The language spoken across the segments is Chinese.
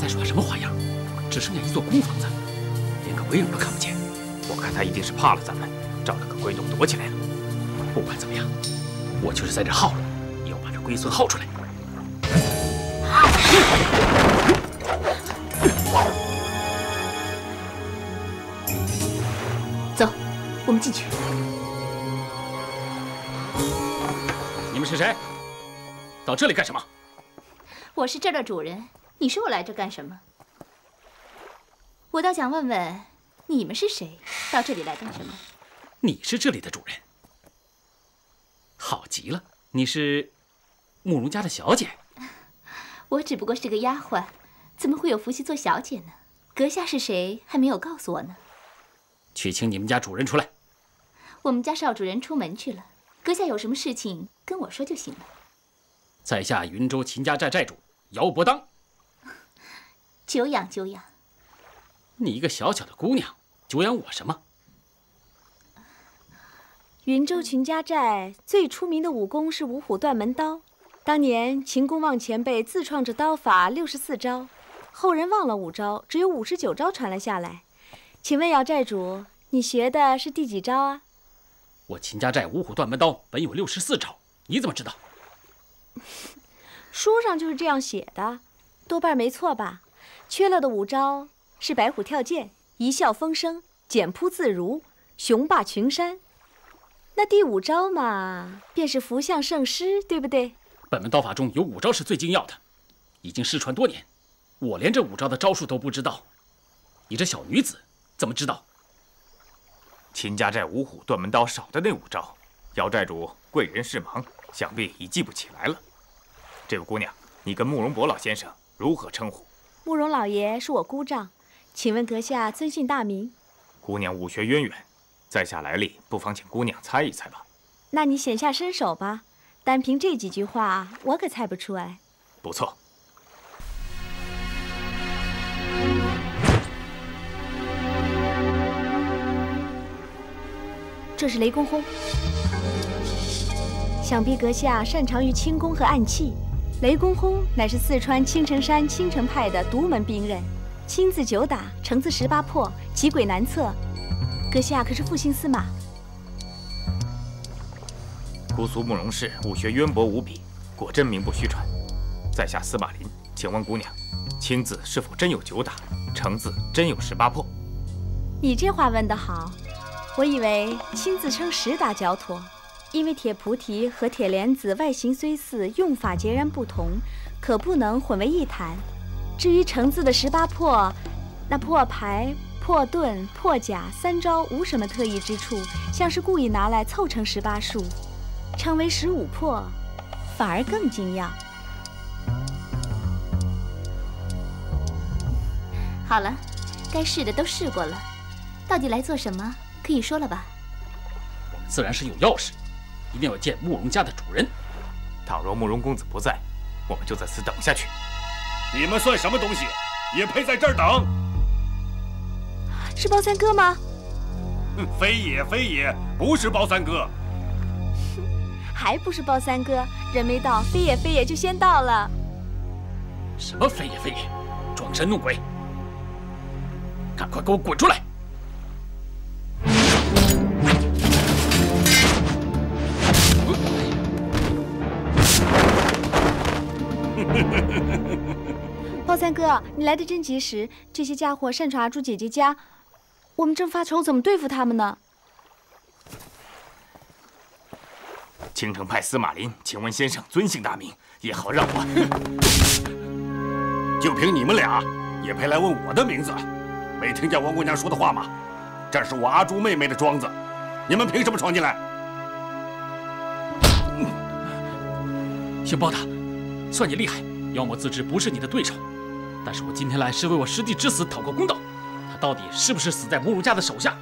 在耍什么花样？只剩下一座空房子，连个鬼影都看不见。我看他一定是怕了咱们，找了个龟洞躲起来了。不管怎么样，我就是在这耗了，也要把这龟孙耗出来。走，我们进去。你们是谁？到这里干什么？我是这儿的主人，你说我来这干什么？我倒想问问，你们是谁？到这里来干什么？你是这里的主人。好极了，你是慕容家的小姐。我只不过是个丫鬟，怎么会有福气做小姐呢？阁下是谁，还没有告诉我呢。去请你们家主人出来。我们家少主人出门去了，阁下有什么事情跟我说就行了。在下云州秦家寨寨主姚伯当。久仰久仰。你一个小小的姑娘，久仰我什么？云州秦家寨最出名的武功是五虎断门刀。当年秦公望前辈自创着刀法64招，后人忘了5招，只有59招传了下来。请问姚寨主，你学的是第几招啊？我秦家寨五虎断门刀本有64招，你怎么知道？书上就是这样写的，多半没错吧？缺了的5招是白虎跳剑、一笑风生、简扑自如、雄霸群山。那第5招嘛，便是福相圣师，对不对？本门刀法中有5招是最精要的，已经失传多年，我连这5招的招数都不知道，你这小女子怎么知道？秦家寨五虎断门刀少的那5招，姚寨主贵人事忙，想必已记不起来了。这位姑娘，你跟慕容博老先生如何称呼？慕容老爷是我姑丈，请问阁下尊姓大名？姑娘武学渊源，在下来历，不妨请姑娘猜一猜吧。那你显下身手吧，单凭这几句话，我可猜不出来。不错。这是雷公轰，想必阁下擅长于轻功和暗器。雷公轰乃是四川青城山青城派的独门兵刃，青字9打，橙字18破，奇诡难测。阁下可是复姓司马？姑苏慕容氏武学渊博无比，果真名不虚传。在下司马林，请问姑娘，青字是否真有9打，橙字真有18破？你这话问得好，我以为青字称10打较妥。因为铁菩提和铁莲子外形虽似，用法截然不同，可不能混为一谈。至于橙字的18破，那破牌、破盾、破甲3招无什么特异之处，像是故意拿来凑成18数，称为15破，反而更精要。好了，该试的都试过了，到底来做什么？可以说了吧？我们自然是有要事。一定要见慕容家的主人。倘若慕容公子不在，我们就在此等下去。你们算什么东西，也配在这儿等？是包三哥吗？非也，非也，不是包三哥。还不是包三哥，人没到，非也非也就先到了。什么非也非也，装神弄鬼！赶快给我滚出来！包三哥，你来的真及时。这些家伙擅闯阿朱姐姐家，我们正发愁怎么对付他们呢。青城派司马林，请问先生尊姓大名，也好让我。就凭你们俩，也配来问我的名字？没听见王姑娘说的话吗？这是我阿朱妹妹的庄子，你们凭什么闯进来？姓包的，算你厉害。妖魔自知不是你的对手，但是我今天来是为我师弟之死讨个公道。他到底是不是死在慕容家的手下，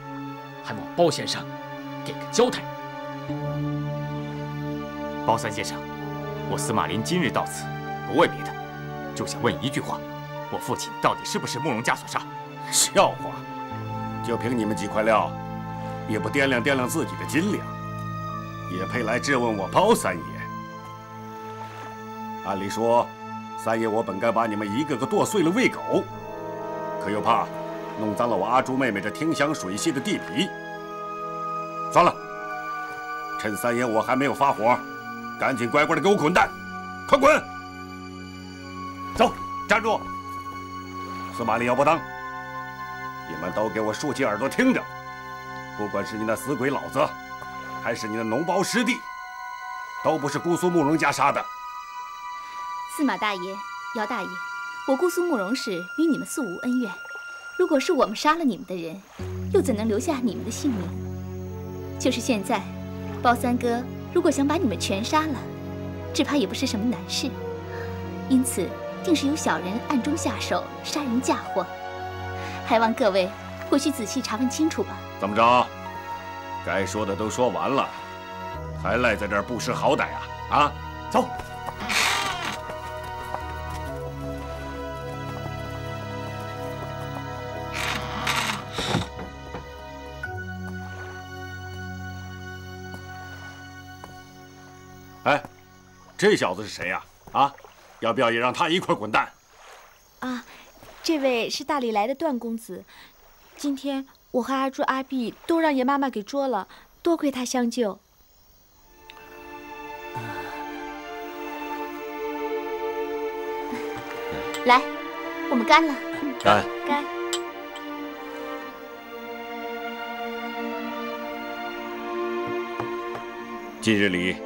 还望包先生给个交代。包三先生，我司马林今日到此，不为别的，就想问一句话：我父亲到底是不是慕容家所杀？笑话！就凭你们几块料，也不掂量掂量自己的斤两，也配来质问我包三爷？按理说，三爷我本该把你们一个个剁碎了喂狗，可又怕弄脏了我阿朱妹妹这听香水系的地皮。算了，趁三爷我还没有发火，赶紧乖乖的给我滚蛋，快滚！走，站住！司马懿、姚伯当，你们都给我竖起耳朵听着，不管是你那死鬼老子，还是你的脓包师弟，都不是姑苏慕容家杀的。司马大爷、姚大爷，我姑苏慕容氏与你们素无恩怨。如果是我们杀了你们的人，又怎能留下你们的性命？就是现在，包三哥如果想把你们全杀了，只怕也不是什么难事。因此，定是有小人暗中下手杀人嫁祸。还望各位回去仔细查问清楚吧。怎么着？该说的都说完了，还赖在这儿不识好歹啊！啊，走！哎，这小子是谁呀？啊，要不要也让他一块滚蛋？啊，这位是大理来的段公子。今天我和阿朱、阿碧都让爷妈妈给捉了，多亏他相救。来，我们干了。干！干！近日里，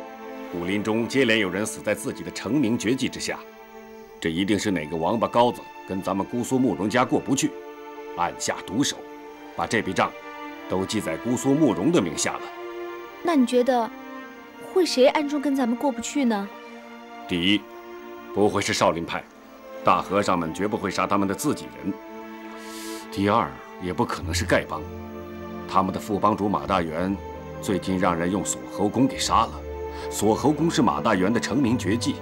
武林中接连有人死在自己的成名绝技之下，这一定是哪个王八羔子跟咱们姑苏慕容家过不去，暗下毒手，把这笔账都记在姑苏慕容的名下了。那你觉得会谁暗中跟咱们过不去呢？第一，不会是少林派，大和尚们绝不会杀他们的自己人。第二，也不可能是丐帮，他们的副帮主马大元最近让人用锁喉功给杀了。锁喉功是马大元的成名绝技，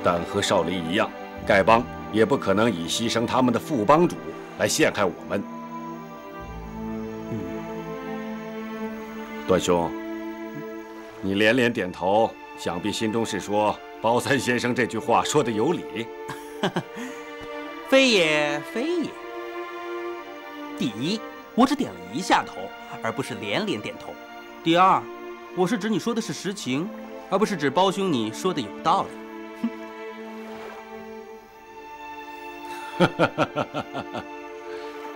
但和少林一样，丐帮也不可能以牺牲他们的副帮主来陷害我们。段兄，你连连点头，想必心中是说包三先生这句话说的有理。非也，非也。第一，我只点了一下头，而不是连连点头。第二，我是指你说的是实情，而不是指包兄你说的有道理。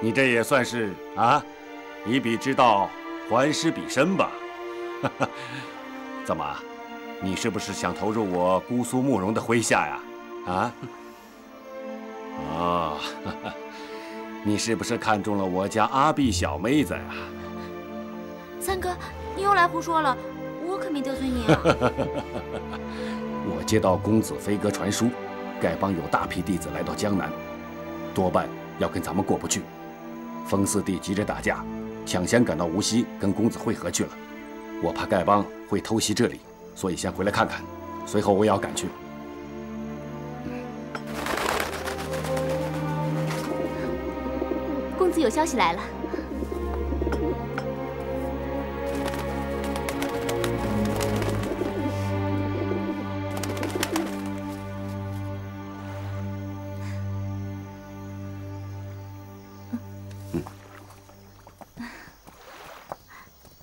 你这也算是啊，以彼之道还施彼身吧。怎么，你是不是想投入我姑苏慕容的麾下呀？啊？哦，你是不是看中了我家阿碧小妹子呀？三哥，你又来胡说了，我可没得罪你啊。我接到公子飞鸽传书，丐帮有大批弟子来到江南，多半要跟咱们过不去。风四弟急着打架，抢先赶到无锡跟公子会合去了。我怕丐帮会偷袭这里，所以先回来看看，随后我也要赶去。公子有消息来了。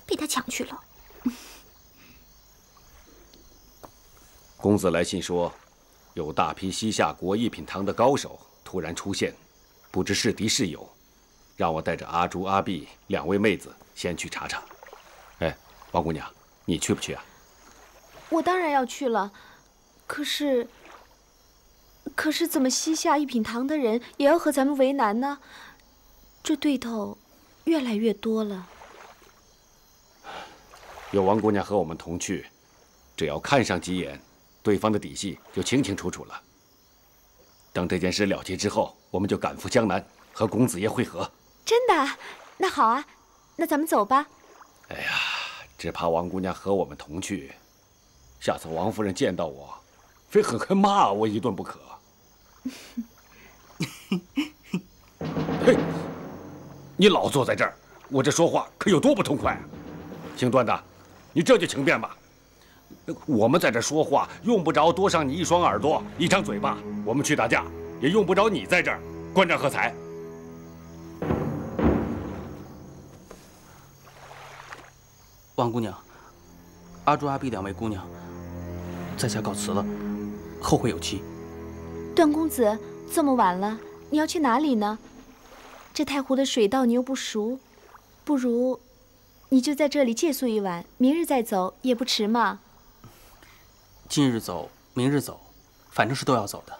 被他抢去了。公子来信说，有大批西夏国一品堂的高手突然出现，不知是敌是友，让我带着阿朱、阿碧两位妹子先去查查。哎，王姑娘，你去不去啊？我当然要去了，可是怎么西夏一品堂的人也要和咱们为难呢？这对头越来越多了。有王姑娘和我们同去，只要看上几眼，对方的底细就清清楚楚了。等这件事了结之后，我们就赶赴江南，和公子爷会合。真的？那好啊，那咱们走吧。哎呀，只怕王姑娘和我们同去，下次王夫人见到我，非狠狠骂我一顿不可。嘿，你老坐在这儿，我这说话可有多不痛快啊！姓段的，你这就请便吧。我们在这说话，用不着多上你一双耳朵、一张嘴巴。我们去打架，也用不着你在这儿观战喝彩。王姑娘，阿朱、阿碧两位姑娘，在下告辞了，后会有期。段公子，这么晚了，你要去哪里呢？这太湖的水道你又不熟，不如你就在这里借宿一晚，明日再走也不迟嘛。今日走，明日走，反正是都要走的。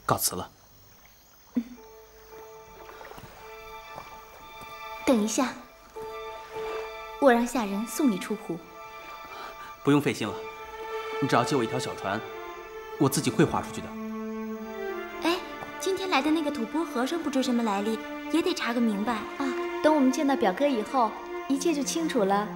告辞了。等一下，我让下人送你出湖。不用费心了，你只要借我一条小船，我自己会划出去的。哎，今天来的那个吐蕃和尚不知什么来历，也得查个明白啊。等我们见到表哥以后，一切就清楚了。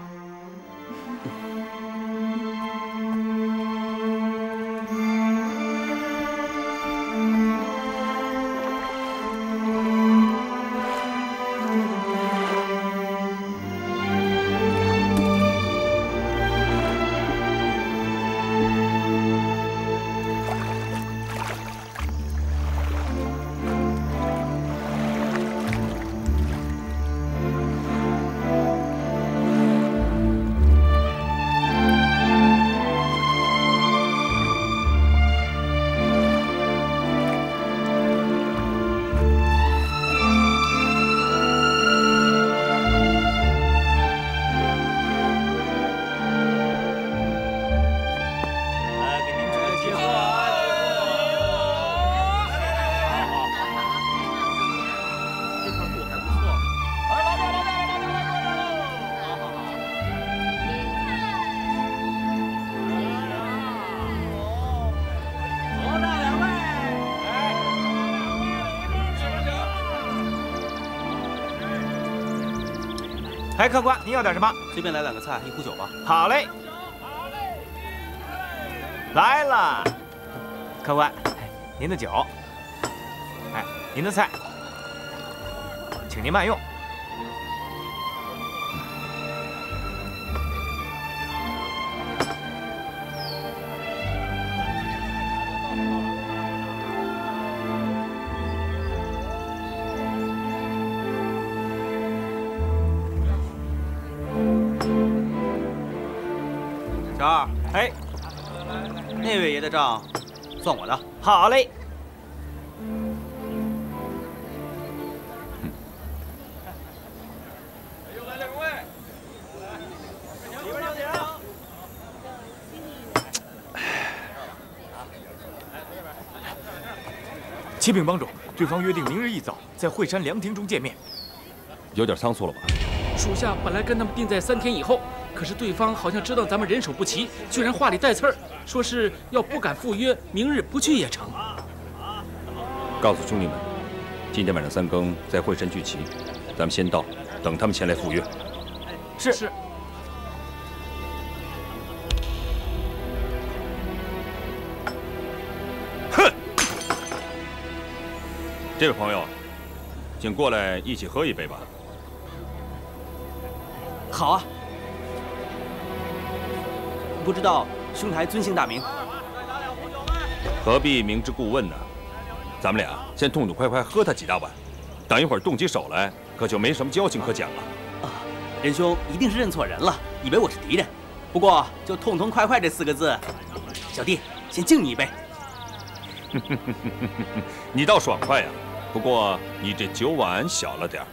哎，客官，您要点什么？随便来2个菜，1壶酒吧。好嘞，来了，客官，您的酒，哎，您的菜，请您慢用。小二，哎，那位爷的账算我的。好嘞。启禀帮主，对方约定明日一早在惠山凉亭中见面，有点仓促了吧？属下本来跟他们定在3天以后，可是对方好像知道咱们人手不齐，居然话里带刺儿，说是要不敢赴约，明日不去也成。告诉兄弟们，今天晚上3更在惠山聚齐，咱们先到，等他们前来赴约。是。哼！这位朋友，请过来一起喝一杯吧。好啊。不知道兄台尊姓大名？何必明知故问呢？咱们俩先痛痛快快喝他几大碗，等一会儿动起手来，可就没什么交情可讲了。啊，仁兄一定是认错人了，以为我是敌人。不过就痛痛快快这4个字，小弟先敬你一杯。你倒爽快呀！不过你这酒碗小了点儿。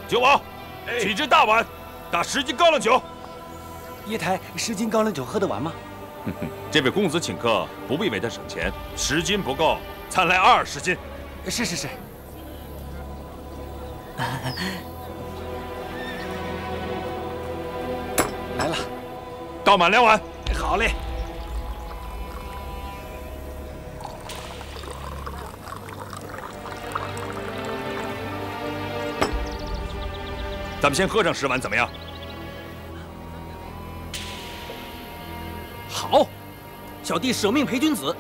酒保，取只大碗，打10斤高粱酒。爷台10斤高粱酒喝得完吗？这位公子请客，不必为他省钱，10斤不够，参来20斤。是。来了，倒满2碗。好嘞。咱们先喝上10碗，怎么样？好，小弟舍命陪君子。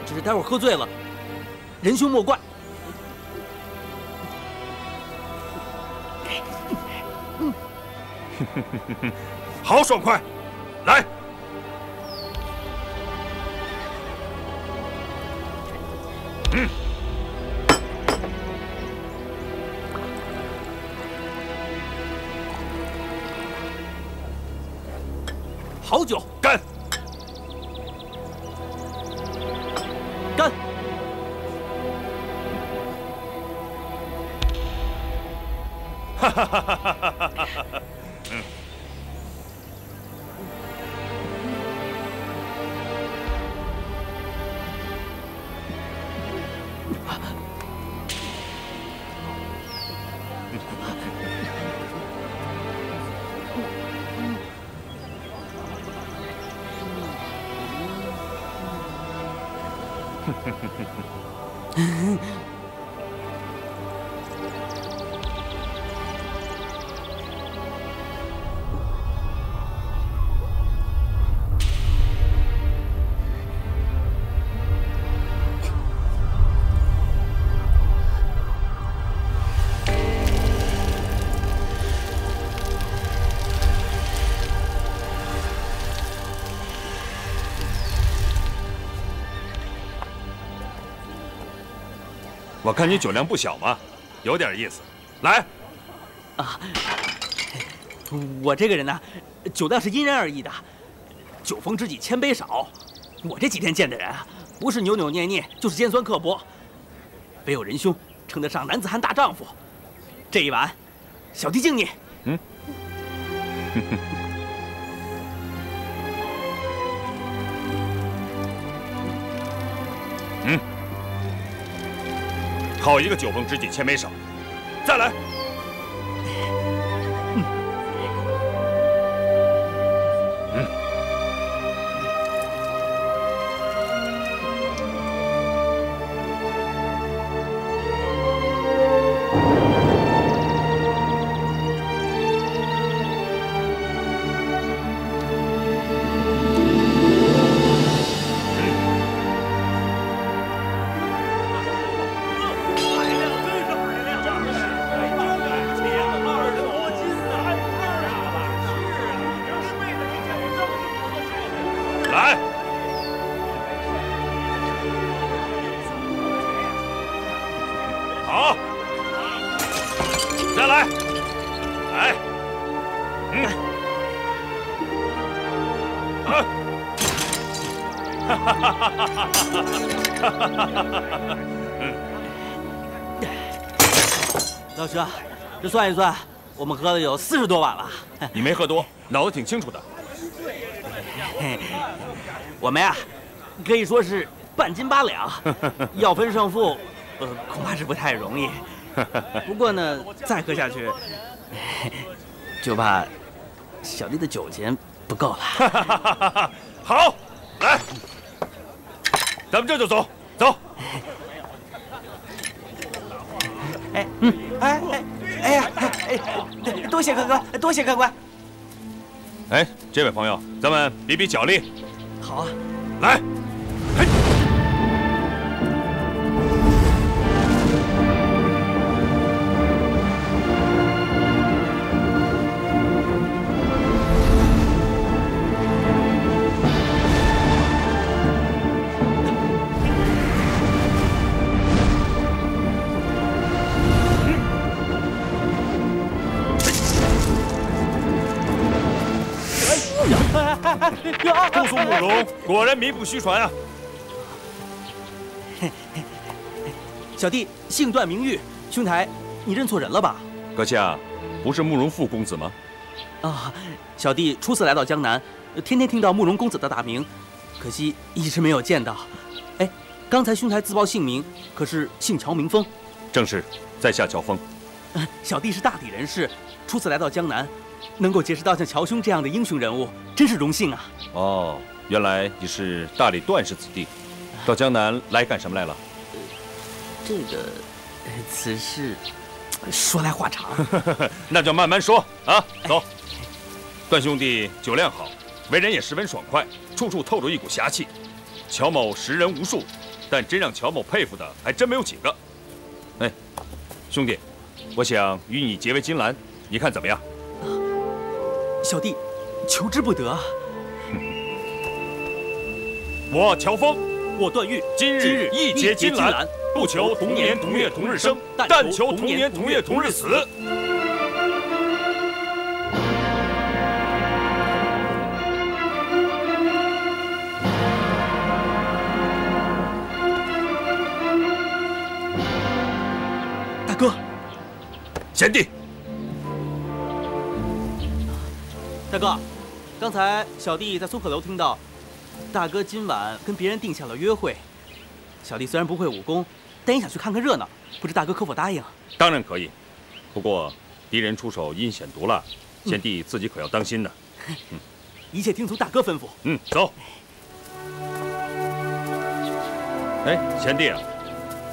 只是待会儿喝醉了，仁兄莫怪。好爽快！来。好酒，干！干！哈哈哈哈哈哈！我看你酒量不小嘛，有点意思。来，啊，我这个人呢，酒量是因人而异的，酒逢知己千杯少。我这几天见的人啊，不是扭扭捏捏，就是尖酸刻薄，唯有仁兄称得上男子汉大丈夫。这一碗，小弟敬你。嗯。嗯。好一个酒逢知己千杯少，再来。老师，这算一算，我们喝了有40多碗了。你没喝多，脑子挺清楚的。我们呀，可以说是半斤8两，要分胜负，恐怕是不太容易。不过呢，再喝下去，就怕小弟的酒钱不够了。好，来，咱们这就走，走。哎呀，多谢客官，多谢客官。哎，这位朋友，咱们比比脚力。好啊，来。姑苏慕容果然名不虚传啊！小弟姓段名玉，兄台，你认错人了吧？阁下，不是慕容复公子吗？啊，小弟初次来到江南，天天听到慕容公子的大名，可惜一直没有见到。哎，刚才兄台自报姓名，可是姓乔名风？正是，在下乔峰。小弟是大抵人士，初次来到江南。能够结识到像乔兄这样的英雄人物，真是荣幸啊！哦，原来你是大理段氏子弟，到江南来干什么来了？这个，此事说来话长，那就慢慢说啊。走，段兄弟酒量好，为人也十分爽快，处处透着一股侠气。乔某识人无数，但真让乔某佩服的还真没有几个。哎，兄弟，我想与你结为金兰，你看怎么样？小弟求之不得。我乔峰，我段誉，今日一结金兰，不求同年同月同日生，但求同年同月同日死。大哥，贤弟，大哥，刚才小弟在松鹤楼听到，大哥今晚跟别人定下了约会。小弟虽然不会武功，但也想去看看热闹，不知大哥可否答应？当然可以，不过敌人出手阴险毒辣，贤弟自己可要当心呢。一切听从大哥吩咐。走。哎，贤弟啊，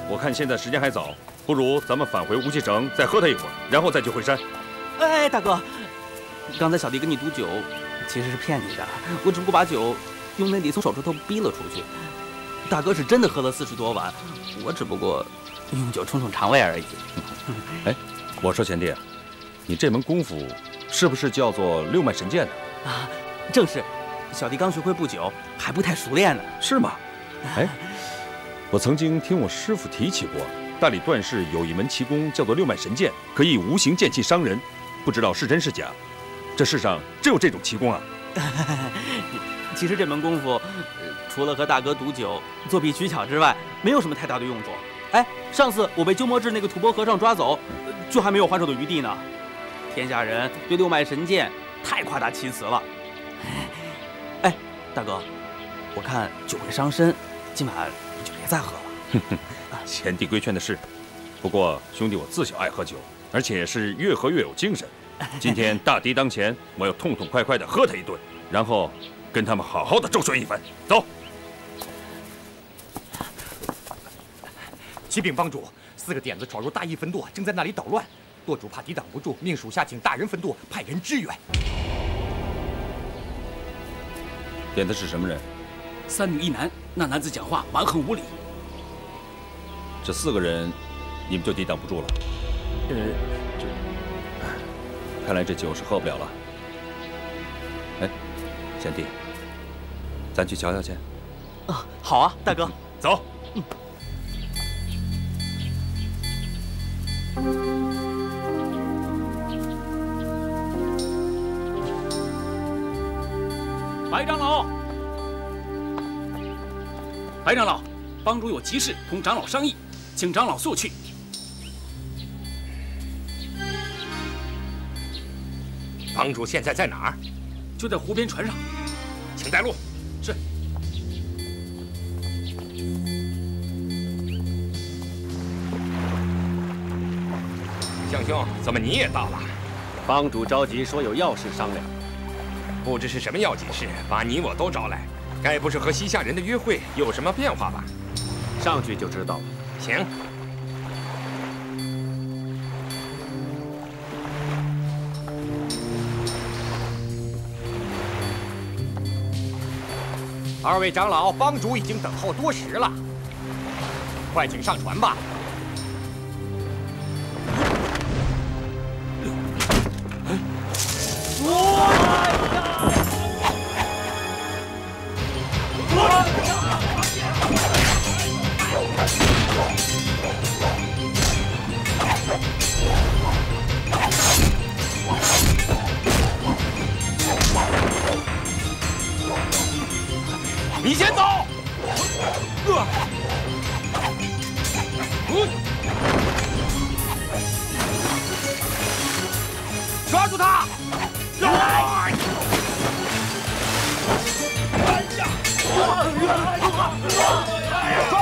我看现在时间还早，不如咱们返回无锡城再喝他一会儿，然后再去会山。哎，大哥，刚才小弟跟你赌酒，其实是骗你的，我只不过把酒用内力从手指头逼了出去。大哥是真的喝了40多碗，我只不过用酒冲冲肠胃而已。哎，我说贤弟，你这门功夫是不是叫做六脉神剑呢？啊，正是，小弟刚学会不久，还不太熟练呢。是吗？哎，我曾经听我师傅提起过，大理段氏有一门奇功叫做六脉神剑，可以无形剑气伤人，不知道是真是假。这世上真有这种奇功啊？其实这门功夫，除了和大哥赌酒、作弊取巧之外，没有什么太大的用处。哎，上次我被鸠摩智那个吐蕃和尚抓走，就还没有还手的余地呢。天下人对六脉神剑太夸大其词了。哎，大哥，我看酒会伤身，今晚你就别再喝了。贤弟规劝的是，不过兄弟我自小爱喝酒，而且是越喝越有精神。今天大敌当前，我要痛痛快快地喝他一顿，然后跟他们好好的周旋一番。走。启禀帮主，4个点子闯入大义分舵，正在那里捣乱。舵主怕抵挡不住，命属下请大人分舵，派人支援。点的是什么人？3女1男。那男子讲话蛮横无理。这4个人，你们就抵挡不住了？看来这酒是喝不了了。哎，贤弟，咱去瞧瞧去。啊，好啊，大哥，走。白长老，白长老，帮主有急事同长老商议，请长老速去。帮主现在在哪儿？就在湖边船上，请带路。是。向兄，怎么你也到了？帮主着急说有要事商量。不知是什么要紧事，把你我都招来，该不是和西夏人的约会有什么变化吧？上去就知道了。行。2位长老，帮主已经等候多时了，快请上船吧。你先走。抓住他！抓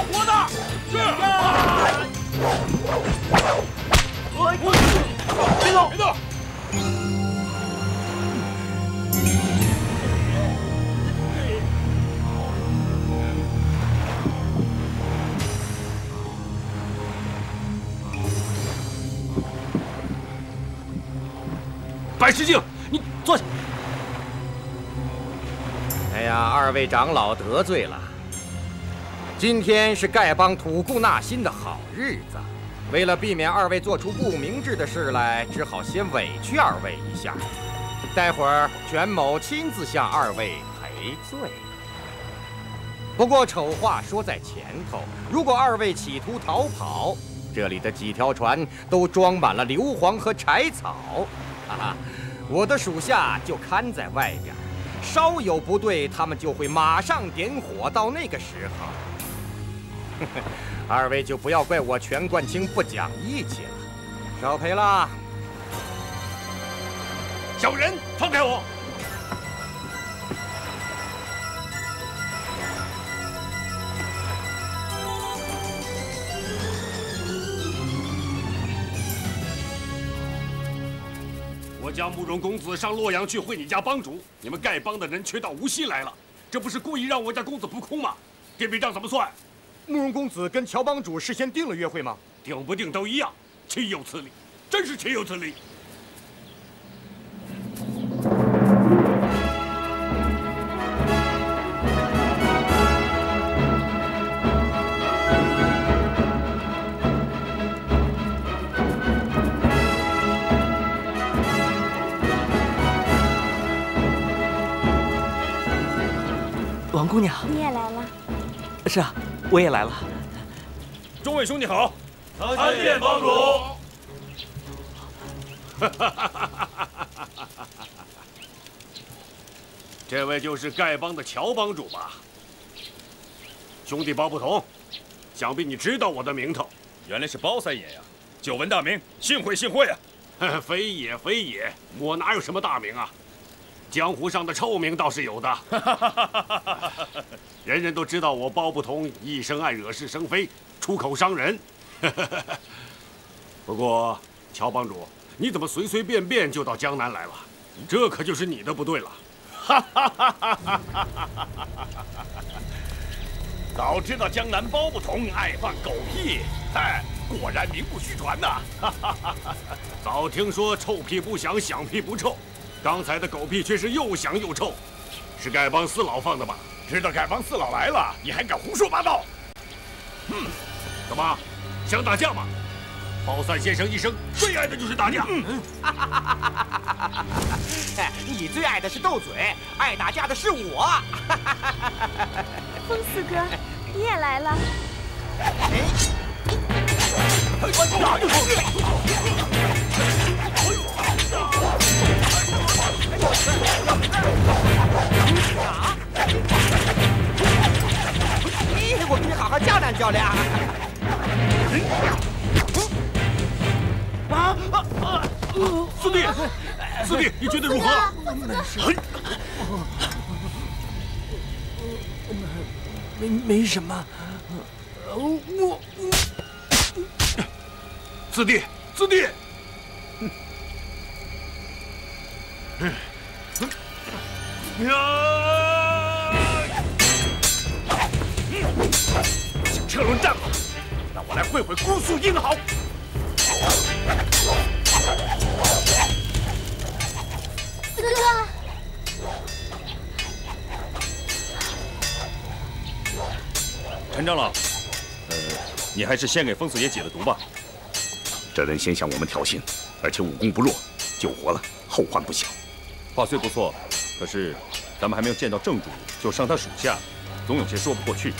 活的！是。别动！别动！白石镜，你坐下。哎呀，2位长老得罪了。今天是丐帮吐故纳新的好日子，为了避免2位做出不明智的事来，只好先委屈2位一下。待会儿卷某亲自向2位赔罪。不过丑话说在前头，如果二位企图逃跑，这里的几条船都装满了硫磺和柴草，我的属下就看在外边，稍有不对，他们就会马上点火。到那个时候，二位就不要怪我全冠清不讲义气了。少赔了。小人，放开我！我家慕容公子上洛阳去会你家帮主，你们丐帮的人却到无锡来了，这不是故意让我家公子扑空吗？这笔账怎么算？慕容公子跟乔帮主事先定了约会吗？定不定都一样，岂有此理！真是岂有此理！王姑娘，你也来了？是啊，我也来了。众位兄弟好，参见帮主。这位就是丐帮的乔帮主吧？兄弟包不同，想必你知道我的名头。原来是包三爷呀！久闻大名，幸会幸会啊！非也非也，我哪有什么大名啊？江湖上的臭名倒是有的，人人都知道我包不同一生爱惹是生非，出口伤人。不过，乔帮主，你怎么随随便便就到江南来了？这可就是你的不对了。早知道江南包不同爱放狗屁，果然名不虚传呐！早听说臭屁不响，响屁不臭。刚才的狗屁却是又响又臭，是丐帮四老放的吧？知道丐帮四老来了，你还敢胡说八道？怎么，想打架吗？包三先生一生最爱的就是打架。你最爱的是斗嘴，爱打架的是我。风四哥，你也来了？我跟你好好较量较量。四弟，四弟，你觉得如何？没什么。四弟，四弟。想车轮战吗？让我来会会姑苏英豪。四哥，陈长老，你还是先给风四爷解了毒吧。这人先向我们挑衅，而且武功不弱，救活了，后患不小。话虽不错，可是咱们还没有见到正主就伤他属下，总有些说不过去。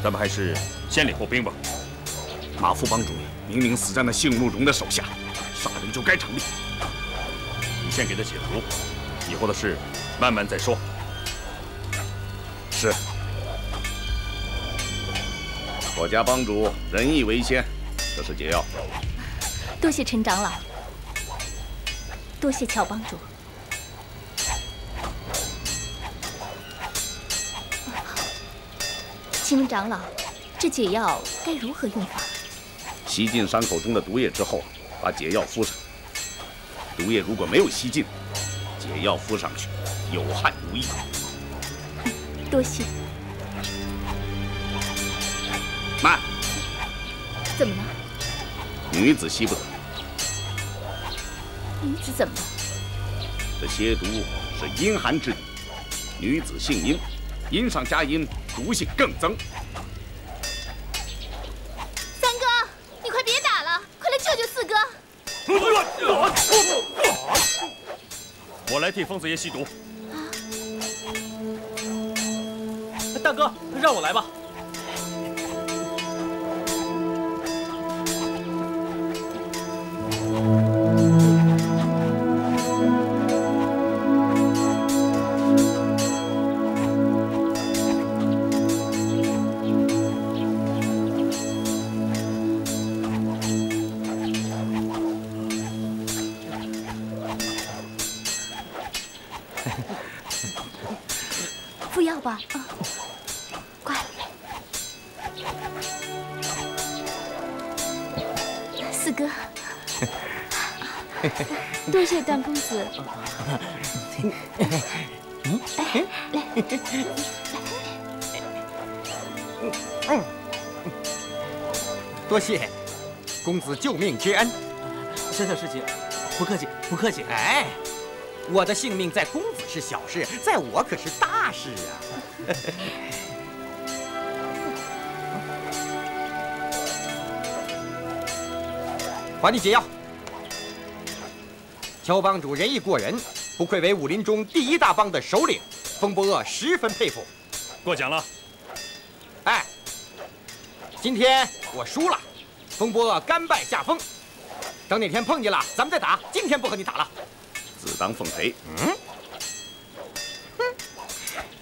咱们还是先礼后兵吧。马副帮主明明死在那姓慕容的手下，杀人就该成立。你先给他解毒，以后的事慢慢再说。是。我家帮主仁义为先，这是解药。多谢陈长老，多谢乔帮主。请问长老，这解药该如何用法？吸尽伤口中的毒液之后，把解药敷上。毒液如果没有吸尽，解药敷上去有害无益。多谢。慢！怎么了？女子吸不得。女子怎么了？这蝎毒是阴寒之毒，女子姓阴，阴上加阴，毒性更增。三哥，你快别打了，快来救救四哥！我来替风四爷吸毒。等哥，让我来吧。服药吧，啊，乖。四哥，多谢段公子。哎，来，多谢公子救命之恩。小事情，不客气，不客气。哎，我的性命在公子是小事，在我可是大事啊！还你解药。乔帮主仁义过人，不愧为武林中第一大帮的首领，风波恶十分佩服。过奖了。哎，今天我输了，风波恶甘拜下风。等哪天碰见了，咱们再打。今天不和你打了。自当奉陪。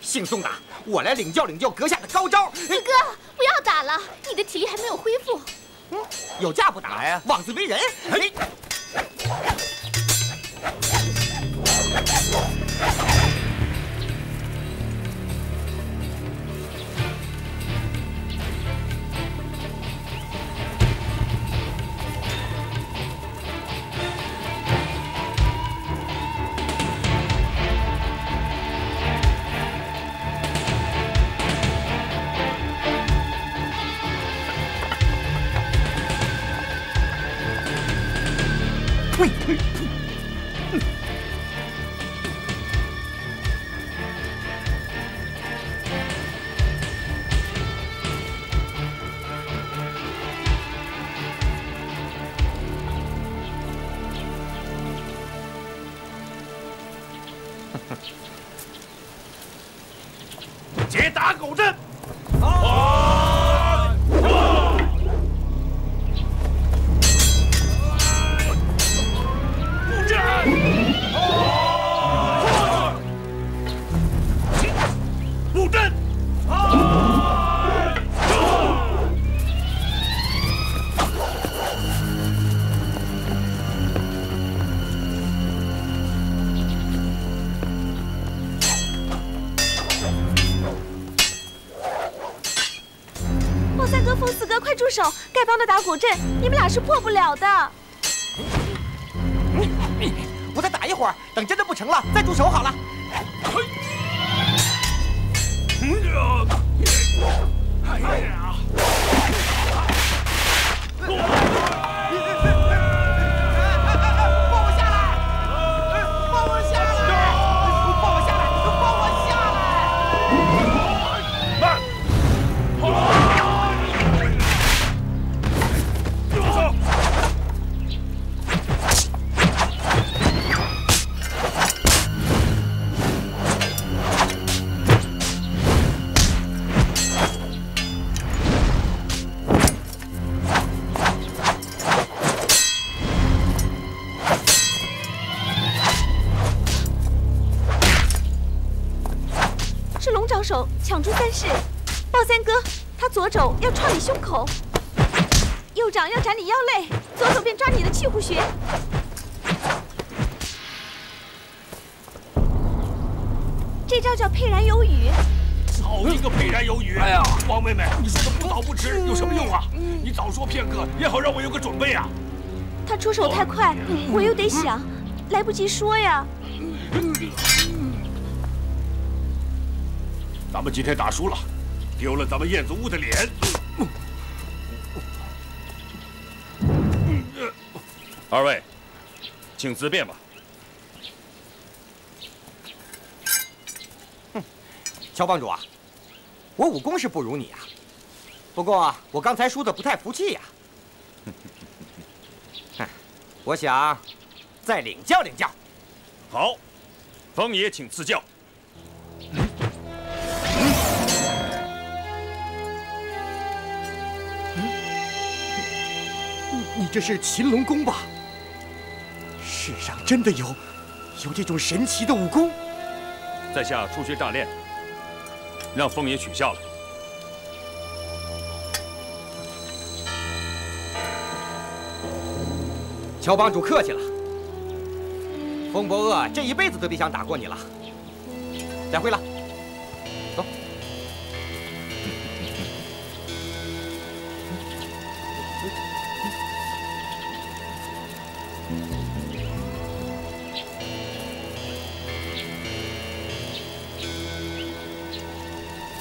姓宋的，我来领教领教阁下的高招。四哥，不要打了，你的体力还没有恢复。有架不打，来呀，妄自为人。解打狗阵。布阵。莫三哥、风四哥，快住手！丐帮的打果阵，你们俩是破不了的。我再打一会儿，等真的不成了再住手好了。哎呀！放我下来！放我下来！放我下来！放我下来！慢！是龙爪手抢住三式，豹三哥他左肘要创你胸口，右掌要斩你腰肋，左手便抓你的气户穴。这招叫沛然有雨。好一个沛然有雨！哎呀，王妹妹，你说的不早不迟有什么用啊？你早说片刻，也好让我有个准备啊。他出手太快，我又得想，来不及说呀。咱们今天打输了，丢了咱们燕子屋的脸。二位，请自便吧。乔帮主啊，我武功是不如你啊，不过我刚才输的不太服气呀。我想再领教领教。好，风爷请赐教。你这是擒龙功吧？世上真的有这种神奇的武功？在下初学乍练，让风爷取下了。乔帮主客气了，风伯鄂这一辈子都别想打过你了。再会了，走。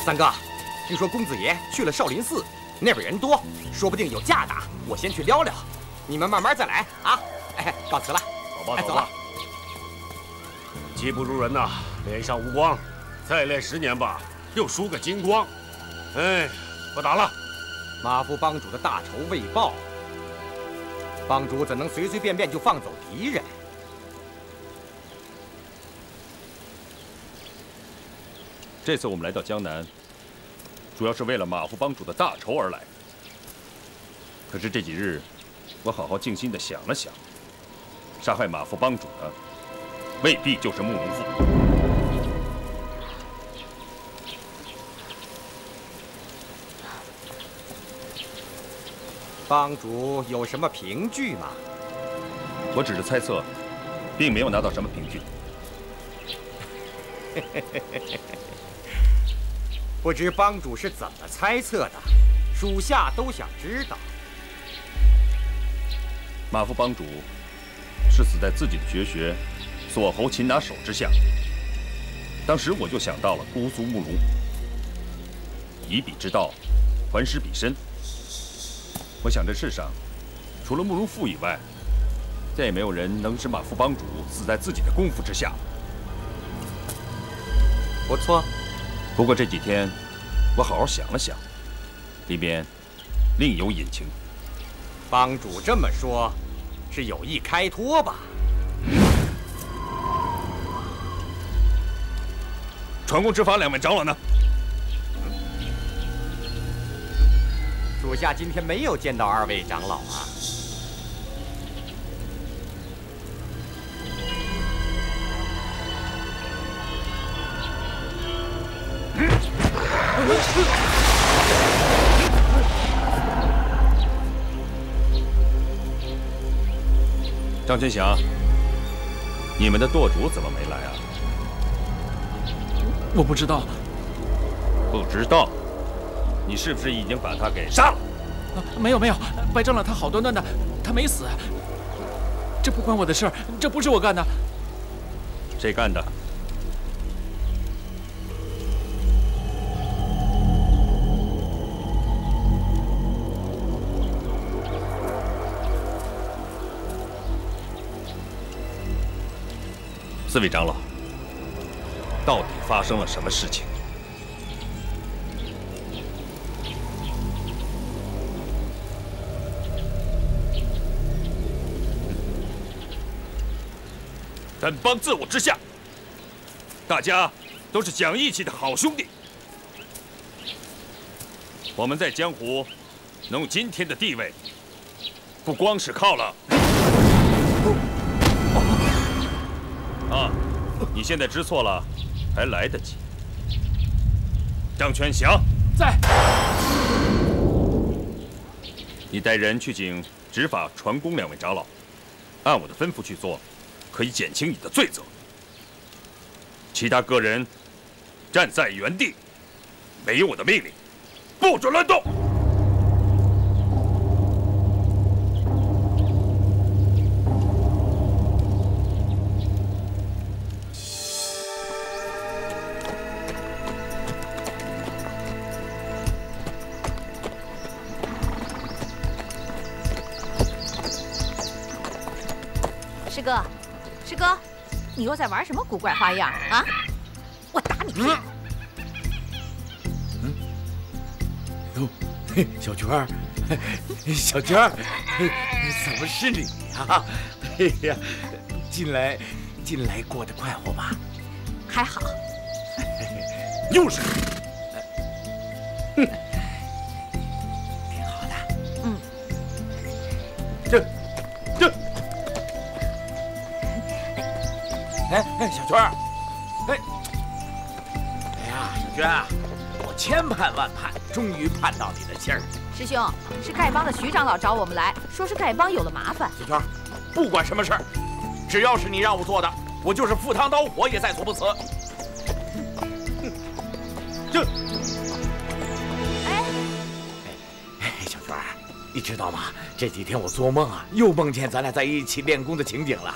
三哥，听说公子爷去了少林寺，那边人多，说不定有架打。我先去撩撩，你们慢慢再来啊！哎，告辞了。走吧，走了。技不如人呐，脸上无光，再练10年吧，又输个精光。哎，不打了。马副帮主的大仇未报，帮主怎能随随便便就放走敌人？这次我们来到江南，主要是为了马副帮主的大仇而来。可是这几日，我好好静心地想了想，杀害马副帮主的未必就是慕容复。帮主有什么凭据吗？我只是猜测，并没有拿到什么凭据。不知帮主是怎么猜测的，属下都想知道。马副帮主是死在自己的绝学锁喉擒拿手之下。当时我就想到了姑苏慕容，以彼之道，还施彼身。我想这世上，除了慕容复以外，再也没有人能使马副帮主死在自己的功夫之下。不错。不过这几天，我好好想了想，里边另有隐情。帮主这么说，是有意开脱吧？传功执法2位长老呢？属下今天没有见到2位长老啊。张全祥，你们的舵主怎么没来啊？我不知道。不知道？你是不是已经把他给杀了？没有，白长老他好端端的，他没死。这不关我的事儿，这不是我干的。谁干的？4位长老，到底发生了什么事情？咱帮自我之下，大家都是讲义气的好兄弟。我们在江湖能有今天的地位，不光是靠了。啊，你现在知错了，还来得及。张全祥在。你带人去请执法传功2位长老，按我的吩咐去做，可以减轻你的罪责。其他个人站在原地，没有我的命令，不准乱动。师哥，你又在玩什么古怪花样啊？我打你屁股！哟，小娟儿，小娟儿，怎么是你呀？哎呀，近来过得快活吧？还好。又是你，挺好的。小娟儿，哎呀，小娟啊，我千盼万盼，终于盼到你的信儿。师兄，是丐帮的徐长老找我们来，说是丐帮有了麻烦。小娟，不管什么事儿，只要是你让我做的，我就是赴汤蹈火也在所不辞。这，小娟儿，你知道吗？这几天我做梦啊，又梦见咱俩在一起练功的情景了。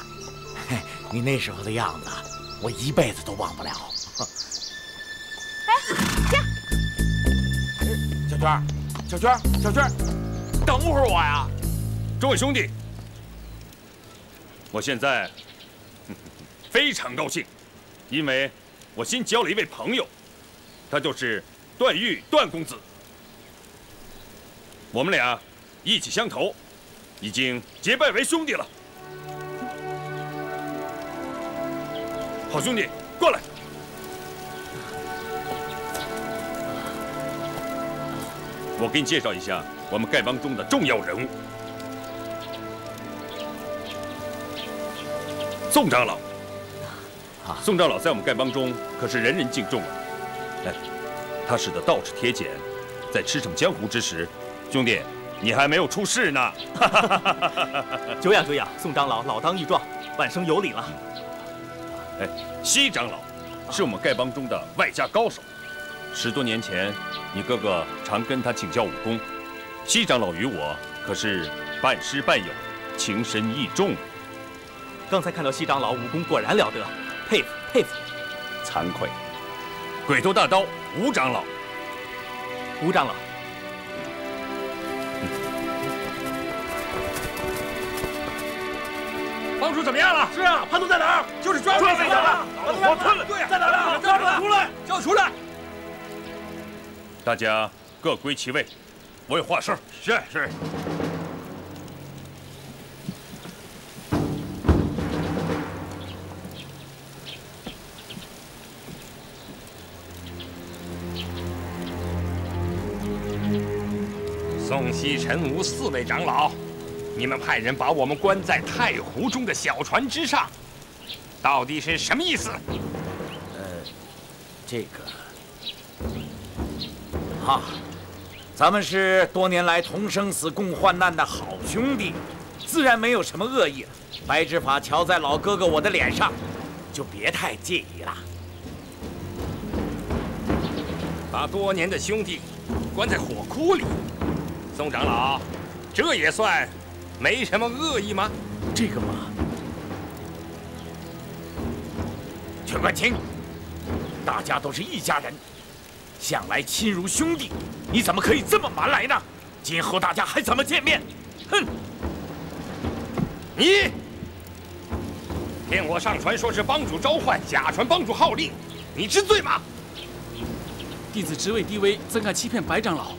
你那时候的样子，我一辈子都忘不了。小娟儿，小娟儿，小娟儿，等会儿我呀！诸位兄弟，我现在非常高兴，因为我新交了一位朋友，他就是段誉段公子。我们俩意气相投，已经结拜为兄弟了。好兄弟，过来！我给你介绍一下我们丐帮中的重要人物。宋长老，宋长老在我们丐帮中可是人人敬重啊！哎，他使得道士铁剪，在驰骋江湖之时，兄弟，你还没有出世呢。久仰久仰，宋长老老当益壮，晚生有礼了。哎，西长老是我们丐帮中的外家高手，10多年前，你哥哥常跟他请教武功。西长老与我可是半师半友，情深意重。刚才看到西长老武功果然了得，佩服佩服。惭愧，鬼头大刀吴长老，吴长老。帮主怎么样了？是啊，叛徒在哪儿？就是抓住那个了。把他吞了。对呀，在哪儿？抓住他！出来！叫出来！大家各归其位，我有话说。是。宋西陈吴4位长老，你们派人把我们关在太湖中的小船之上，到底是什么意思？这个咱们是多年来同生死共患难的好兄弟，自然没有什么恶意了。白执法瞧在老哥哥我的脸上，就别太介意了。把多年的兄弟关在火窟里，宋长老，这也算没什么恶意吗？这个嘛，全冠清，大家都是一家人，向来亲如兄弟，你怎么可以这么蛮来呢？今后大家还怎么见面？哼！你骗我上船说是帮主召唤，假传帮主号令，你知罪吗？弟子职位低微，怎敢欺骗白长老？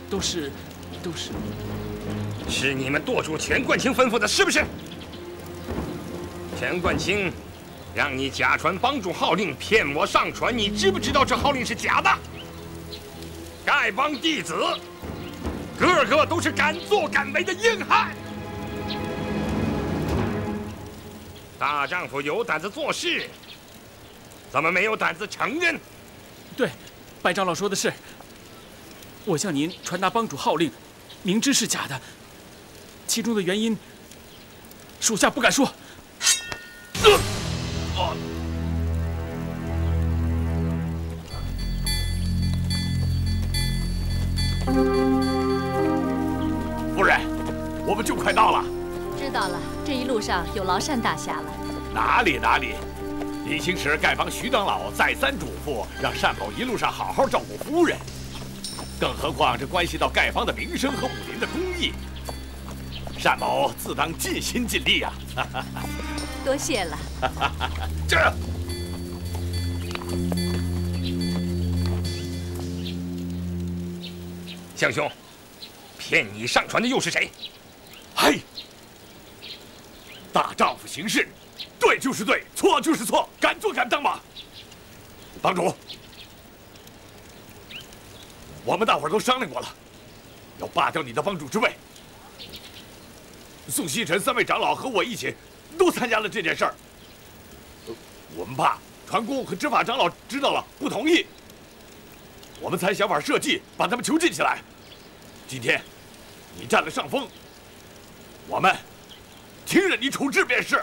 都是。是你们舵主钱冠清吩咐的，是不是？钱冠清让你假传帮主号令骗我上船，你知不知道这号令是假的？丐帮弟子个个都是敢作敢为的硬汉，大丈夫有胆子做事，怎么没有胆子承认？对，白长老说的是。我向您传达帮主号令，明知是假的，其中的原因，属下不敢说。夫人，我们就快到了。知道了，这一路上有劳单大侠了。哪里，李清池丐帮徐长老再三嘱咐，让单某一路上好好照顾夫人。更何况这关系到丐帮的名声和武林的公义，单某自当尽心尽力啊！多谢了。这。相兄，骗你上船的又是谁？嘿，大丈夫行事，对就是对，错就是错，敢做敢当嘛！帮主。我们大伙儿都商量过了，要罢掉你的帮主之位。宋希辰3位长老和我一起都参加了这件事儿。我们怕传公和执法长老知道了不同意，我们才想法设计把他们囚禁起来。今天你占了上风，我们听任你处置便是。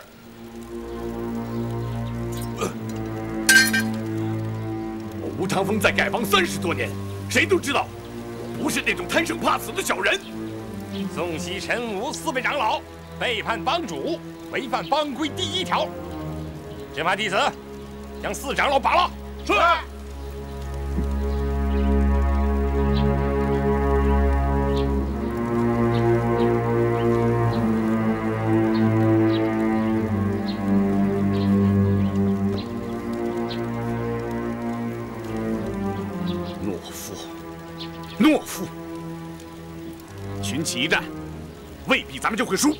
我吴长风在丐帮30多年，谁都知道我不是那种贪生怕死的小人。宋希辰、吴4位长老背叛帮主，违反帮规第1条。执法弟子将4长老拔了。是。懦夫！群起一战，未必咱们就会输。可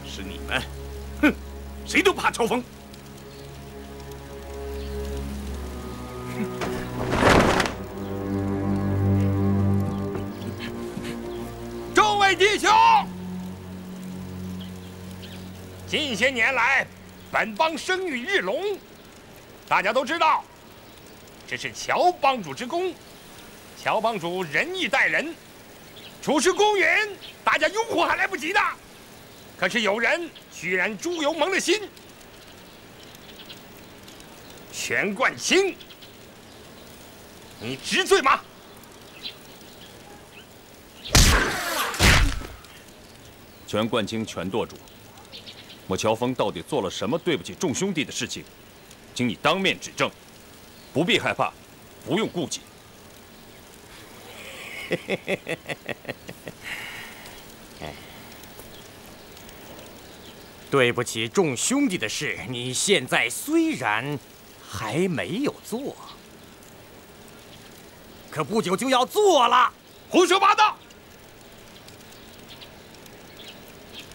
是你们，哼，谁都怕乔峰。众位弟兄，近些年来，本帮声誉日隆，大家都知道，这是乔帮主之功。乔帮主仁义待人，处事公允，大家拥护还来不及的。可是有人居然猪油蒙了心。全冠清，你知罪吗？全冠清全舵主，我乔峰到底做了什么对不起众兄弟的事情？请你当面指证，不必害怕，不用顾忌。对不起众兄弟的事，你现在虽然还没有做，可不久就要做了。胡说八道！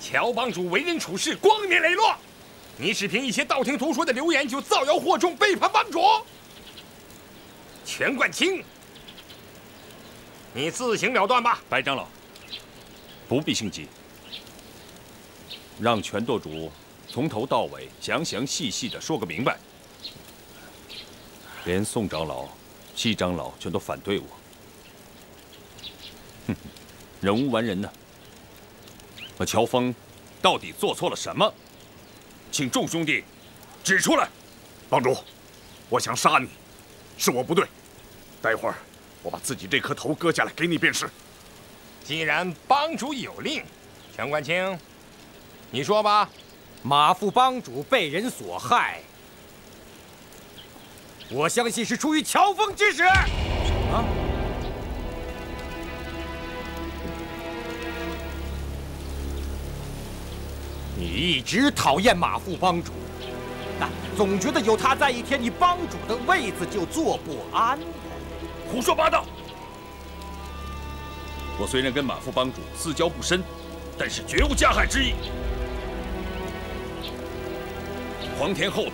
乔帮主为人处事光明磊落，你只凭一些道听途说的流言就造谣惑众，背叛帮主。全冠清，你自行了断吧。白长老，不必心急，让全舵主从头到尾详详细细的说个明白。连宋长老、西长老全都反对我，哼，人无完人呢。我乔峰到底做错了什么？请众兄弟指出来。帮主，我想杀你，是我不对。待会儿我把自己这颗头割下来给你便是。既然帮主有令，全冠清，你说吧。马副帮主被人所害，我相信是出于乔峰之使。啊！你一直讨厌马副帮主，但总觉得有他在一天，你帮主的位子就坐不安。胡说八道！我虽然跟马副帮主私交不深，但是绝无加害之意。皇天厚土，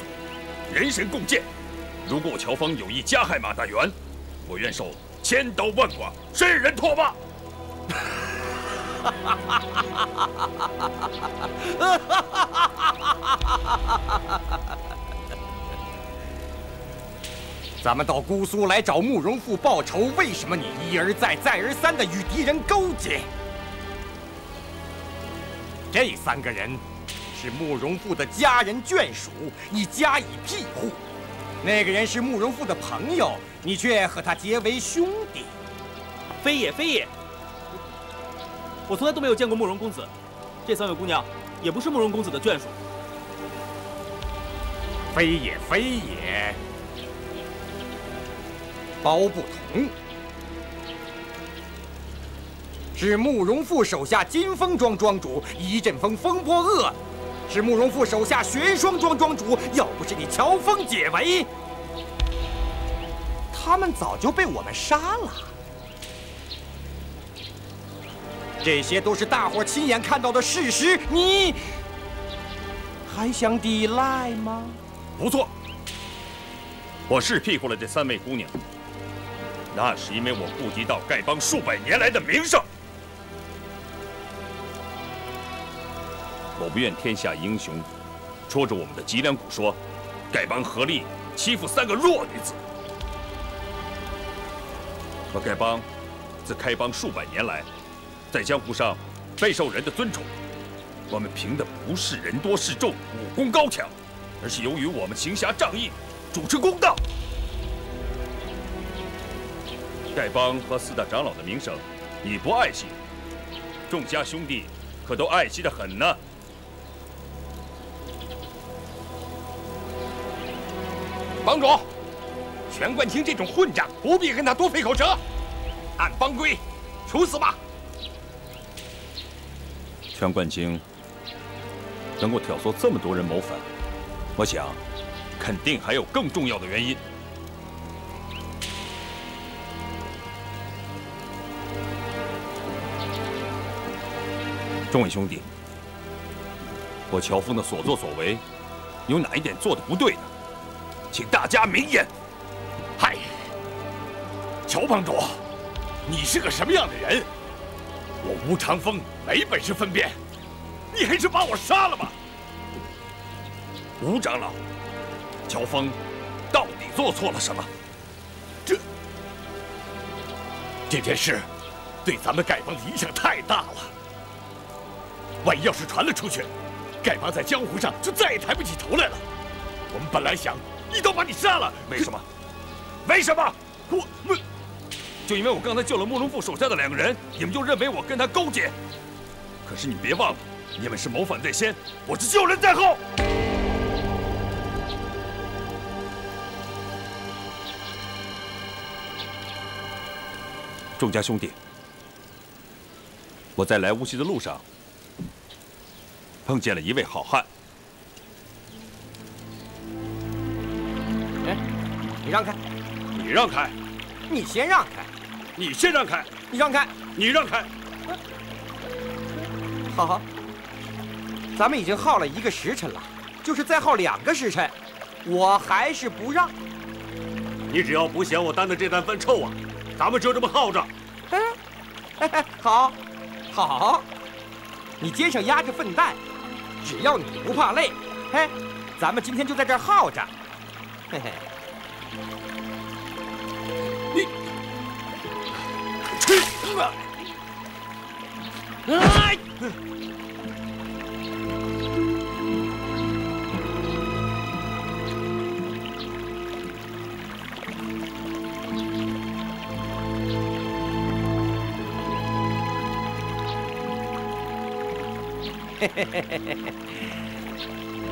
人神共鉴。如果我乔峰有意加害马大元，我愿受千刀万剐，身人唾骂。咱们到姑苏来找慕容复报仇，为什么你一而再、再而三的与敌人勾结？这3个人是慕容复的家人眷属，你加以庇护；那个人是慕容复的朋友，你却和他结为兄弟。非也，非也！我从来都没有见过慕容公子，这3位姑娘也不是慕容公子的眷属。非也，非也！包不同，是慕容复手下金风庄庄主一阵风风波恶，是慕容复手下玄霜庄庄主，要不是你乔峰解围，他们早就被我们杀了。这些都是大伙亲眼看到的事实，你还想抵赖吗？不错，我是庇护了这3位姑娘，那是因为我顾及到丐帮数百年来的名声。我不愿天下英雄戳着我们的脊梁骨说，丐帮合力欺负3个弱女子。我丐帮自开帮数百年来，在江湖上备受人的尊崇。我们凭的不是人多势众、武功高强，而是由于我们行侠仗义、主持公道。丐帮和4大长老的名声，你不爱惜，众家兄弟可都爱惜得很呢。帮主，全冠清这种混账，不必跟他多费口舌，按帮规处死吧。全冠清能够挑唆这么多人谋反，我想肯定还有更重要的原因。众位兄弟，我乔峰的所作所为，有哪一点做的不对的？请大家明言。嗨，乔帮主，你是个什么样的人？我吴长风没本事分辨，你还是把我杀了吧。吴长老，乔峰到底做错了什么？这件事对咱们丐帮的影响太大了。万一要是传了出去，丐帮在江湖上就再也抬不起头来了。我们本来想一刀把你杀了，为什么？为什么？就因为我刚才救了慕容复手下的2个人，你们就认为我跟他勾结？可是你别忘了，你们是谋反在先，我是救人在后。众家兄弟，我在来无锡的路上碰见了一位好汉。哎，你让开！你让开！你先让开！你先让开！你让开！你让开！好，咱们已经耗了1个时辰了，就是再耗2个时辰，我还是不让。你只要不嫌我担的这担粪臭啊，咱们就这么耗着。好，好，你肩上压着粪担，只要你不怕累，嘿，咱们今天就在这儿耗着。嘿嘿。你，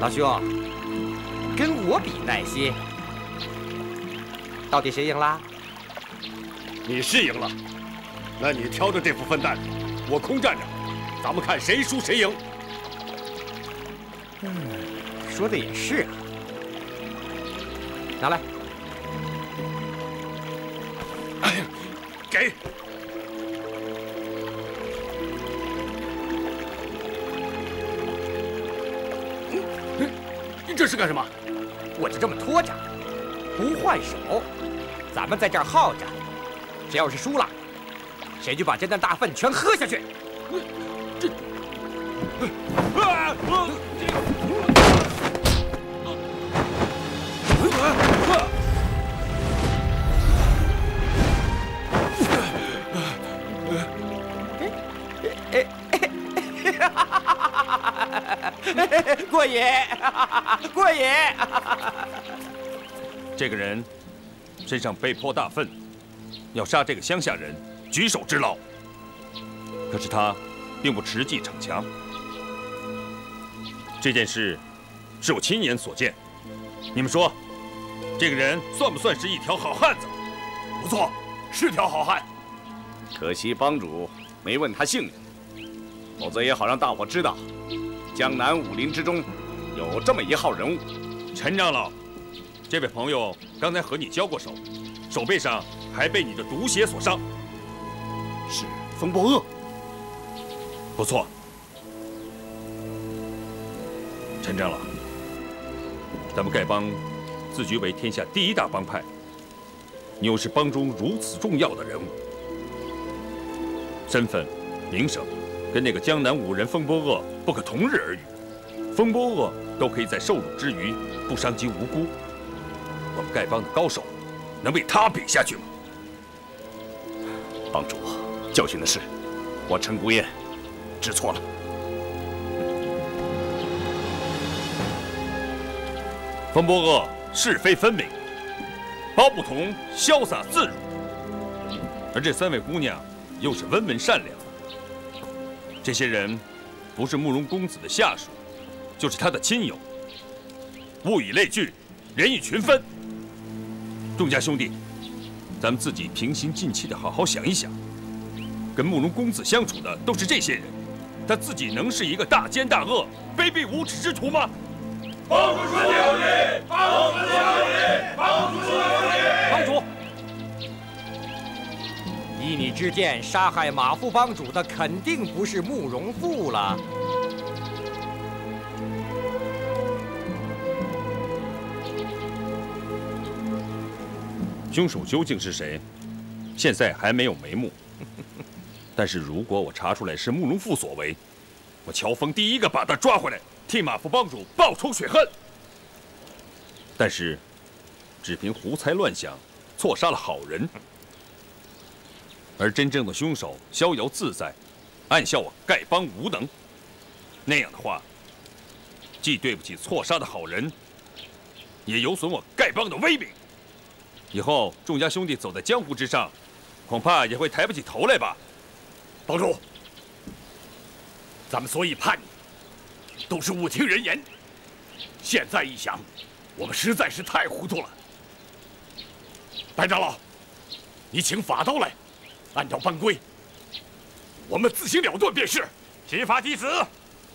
老兄，跟我比耐心，到底谁赢了？你是赢了，那你挑着这副粪担，我空站着，咱们看谁输谁赢。说的也是啊，拿来。哎呀，给。这是干什么？我就这么拖着，不换手，咱们在这儿耗着。谁要是输了，谁就把这担大粪全喝下去。过瘾，过瘾！这个人身上背泼大粪，要杀这个乡下人，举手之劳。可是他并不持计逞强。这件事是我亲眼所见，你们说，这个人算不算是一条好汉子？不错，是条好汉。可惜帮主没问他姓名，否则也好让大伙知道，江南武林之中有这么一号人物。陈长老，这位朋友刚才和你交过手，手背上还被你的毒血所伤。是风波恶。不错，陈长老，咱们丐帮自居为天下第1大帮派，你又是帮中如此重要的人物，身份、名声跟那个江南武人风波恶不可同日而语。风波恶都可以在受辱之余不伤及无辜，我们丐帮的高手能被他比下去吗？帮主，教训的是我陈孤燕，知错了。风波恶是非分明，包不同潇洒自如，而这3位姑娘又是温文善良。这些人不是慕容公子的下属，就是他的亲友。物以类聚，人以群分。众家兄弟，咱们自己平心静气的好好想一想，跟慕容公子相处的都是这些人，他自己能是一个大奸大恶、卑鄙无耻之徒吗？帮主说的有理，帮主说的有理，帮主说的有理。帮主，依你之见，杀害马副帮主的肯定不是慕容复了。凶手究竟是谁？现在还没有眉目。但是如果我查出来是慕容复所为，我乔峰第一个把他抓回来，替马副帮主报仇雪恨。但是，只凭胡猜乱想，错杀了好人，而真正的凶手逍遥自在，暗笑我丐帮无能。那样的话，既对不起错杀的好人，也有损我丐帮的威名。以后众家兄弟走在江湖之上，恐怕也会抬不起头来吧。帮主，咱们所以叛逆，都是误听人言。现在一想，我们实在是太糊涂了。白长老，你请法刀来，按照班规，我们自行了断便是。执法弟子，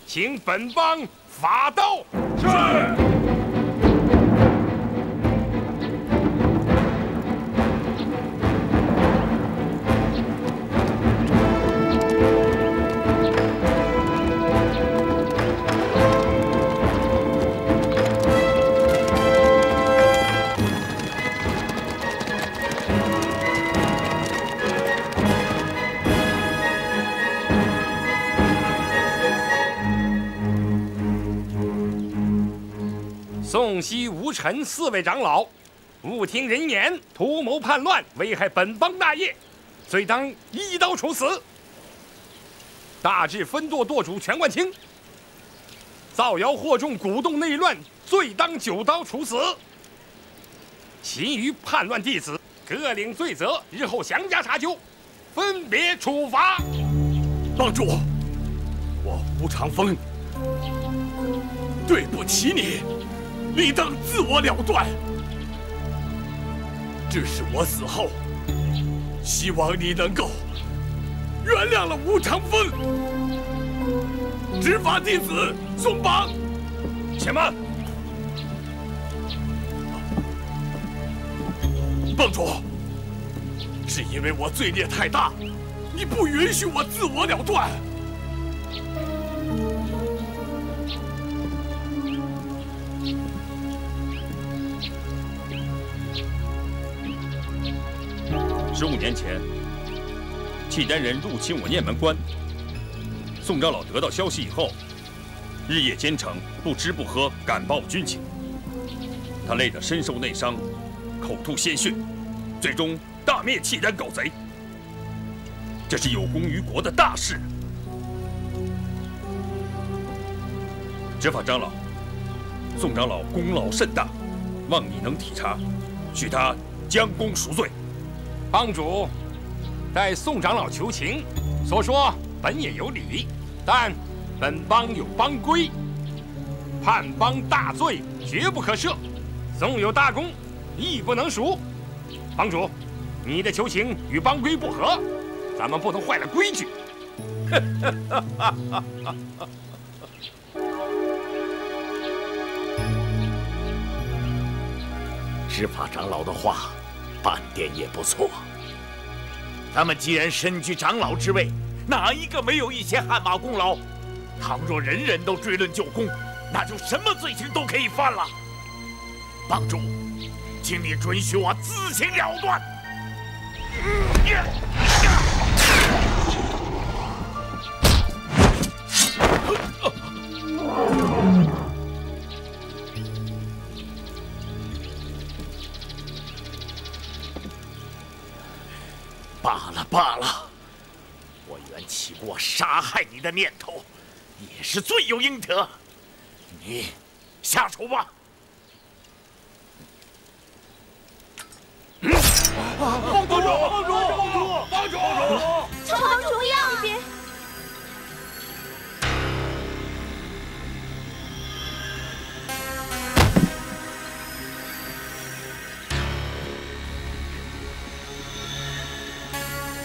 请本帮法刀。是。宋西、吴尘4位长老，误听人言，图谋叛乱，危害本帮大业，罪当一刀处死。大治分舵舵主全冠清，造谣惑众，鼓动内乱，罪当9刀处死。其余叛乱弟子各领罪责，日后详加查究，分别处罚。帮主，我吴长风对不起你。理当自我了断，只是我死后，希望你能够原谅了吴长风。执法弟子宋邦，且慢！帮主，是因为我罪孽太大，你不允许我自我了断。15年前，契丹人入侵我雁门关，宋长老得到消息以后，日夜兼程，不吃不喝，赶报军情。他累得身受内伤，口吐鲜血，最终大灭契丹狗贼。这是有功于国的大事。执法长老，宋长老功劳甚大，望你能体察，许他将功赎罪。帮主，待宋长老求情，所说本也有理，但本帮有帮规，叛帮大罪绝不可赦，纵有大功，亦不能赎。帮主，你的求情与帮规不合，咱们不能坏了规矩。执法长老的话半点也不错。咱们既然身居长老之位，哪一个没有一些汗马功劳？倘若人人都追论旧功，那就什么罪行都可以犯了。帮主，请你准许我自行了断。罢了，我原起过杀害你的念头，也是罪有应得。你下手吧。帮主，帮主，帮主，求帮主呀！别！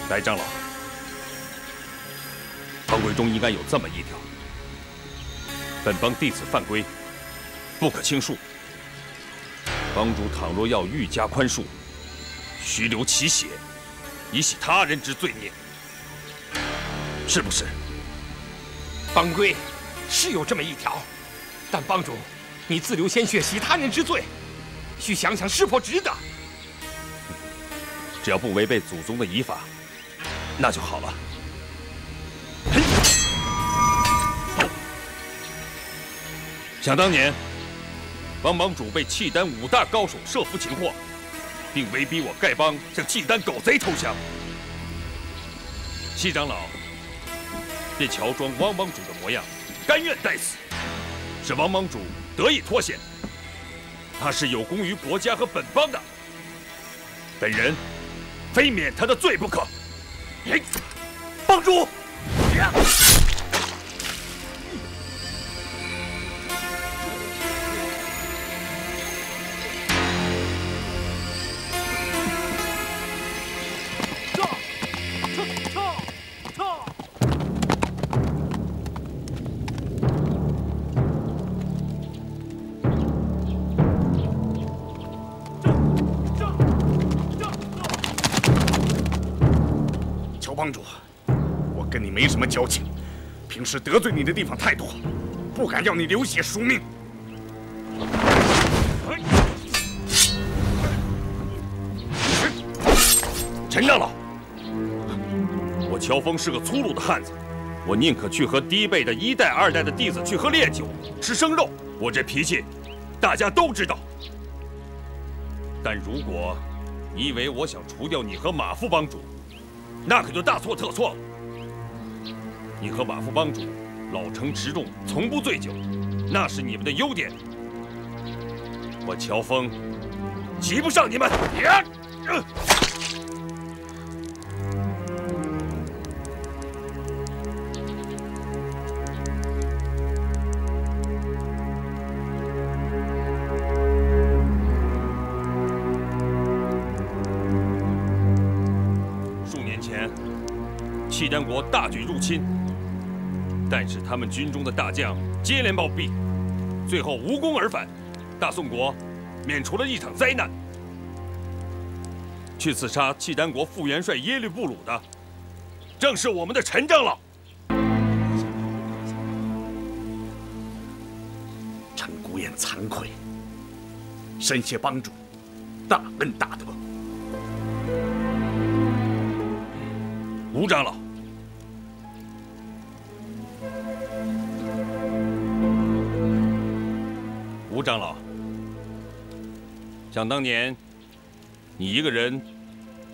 白长老，帮规中应该有这么一条：本帮弟子犯规，不可轻恕。帮主倘若要愈加宽恕，须流其血，以洗他人之罪孽，是不是？帮规是有这么一条，但帮主，你自流鲜血洗他人之罪，需想想是否值得。只要不违背祖宗的遗法，那就好了。想当年，帮帮主被契丹5大高手设伏擒获，并威逼我丐帮向契丹狗贼投降。西长老便乔装汪帮主的模样，甘愿待死，使汪帮主得以脱险。他是有功于国家和本帮的，本人非免他的罪不可。帮主！帮主，我跟你没什么交情，平时得罪你的地方太多，不敢要你流血赎命。陈长老，我乔峰是个粗鲁的汉子，我宁可去和低辈的1代、2代的弟子去喝烈酒，吃生肉。我这脾气，大家都知道。但如果你以为我想除掉你和马副帮主，那可就大错特错了。你和马副帮主老成持重，从不醉酒，那是你们的优点。我乔峰及不上你们。契丹国大举入侵，但是他们军中的大将接连暴毙，最后无功而返，大宋国免除了一场灾难。去刺杀契丹国副元帅耶律布鲁的，正是我们的陈长老。陈孤雁惭愧，深谢帮主大恩大德。吴长老，吴长老，想当年，你一个人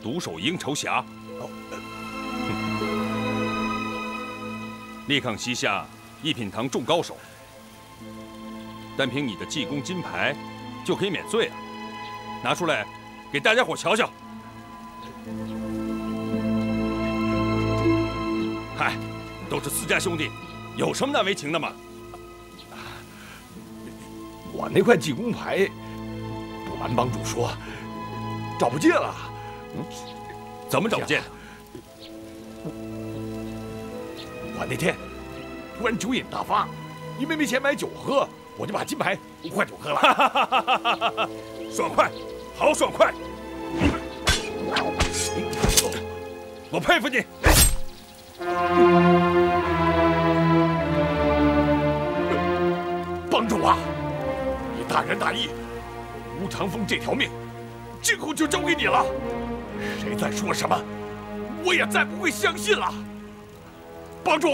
独守鹰巢峡，力抗西夏一品堂众高手，单凭你的济公金牌就可以免罪了，拿出来给大家伙瞧瞧。嗨，都是私家兄弟，有什么难为情的吗？我那块济公牌，不瞒帮主说，找不见了。怎么找不见的？我那天突然酒瘾大发，因为没钱买酒喝，我就把金牌换酒喝了。爽快，好爽快！我佩服你。帮主啊，你大仁大义，吴长风这条命，今后就交给你了。谁再说什么，我也再不会相信了。帮主，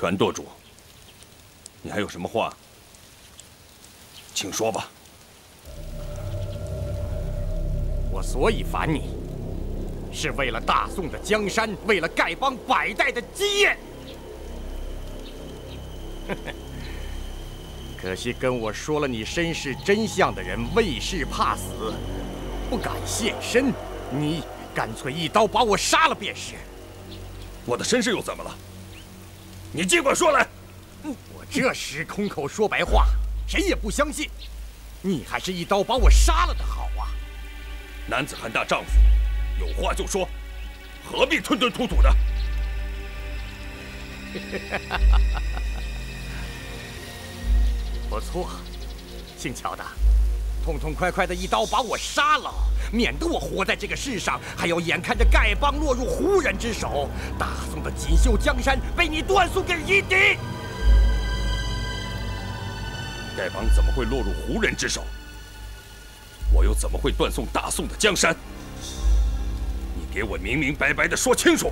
全舵主，你还有什么话，请说吧。我所以烦你，是为了大宋的江山，为了丐帮百代的基业。可惜跟我说了你身世真相的人魏氏怕死，不敢现身，你干脆一刀把我杀了便是。我的身世又怎么了？你尽管说来。我这时空口说白话，谁也不相信。你还是一刀把我杀了的好啊！男子汉大丈夫，有话就说，何必吞吞吐吐的？不错，姓乔的，痛痛快快的一刀把我杀了，免得我活在这个世上，还要眼看着丐帮落入胡人之手，大宋的锦绣江山被你断送给夷狄。丐帮怎么会落入胡人之手？我又怎么会断送大宋的江山？你给我明明白白的说清楚！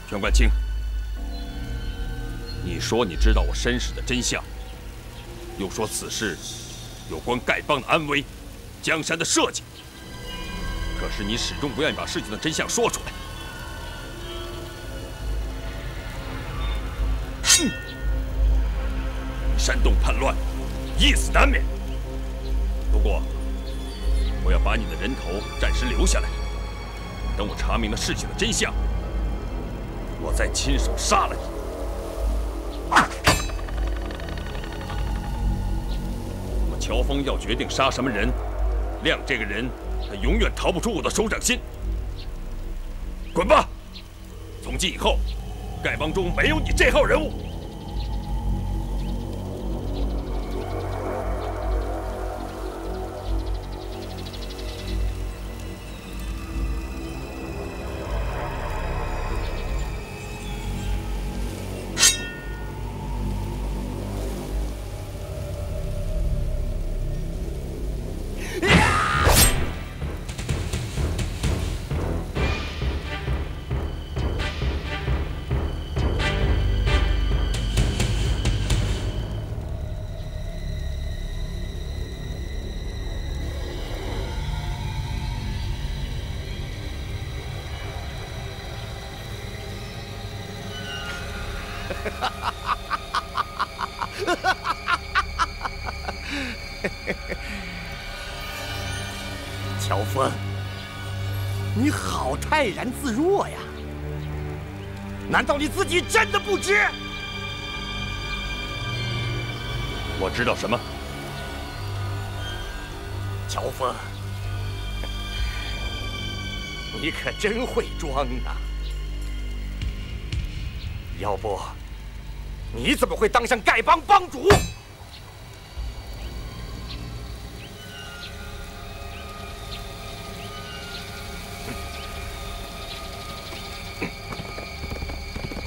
全冠清，你说你知道我身世的真相，又说此事有关丐帮的安危、江山的设计，可是你始终不愿意把事情的真相说出来。煽动叛乱，一死难免。不过，我要把你的人头暂时留下来，等我查明了事情的真相，我再亲手杀了你。那么乔峰要决定杀什么人，亮这个人，他永远逃不出我的手掌心。滚吧！从今以后，丐帮中没有你这号人物。乔峰，你好泰然自若呀！难道你自己真的不知？我知道什么？乔峰，你可真会装啊！要不，你怎么会当上丐帮帮主？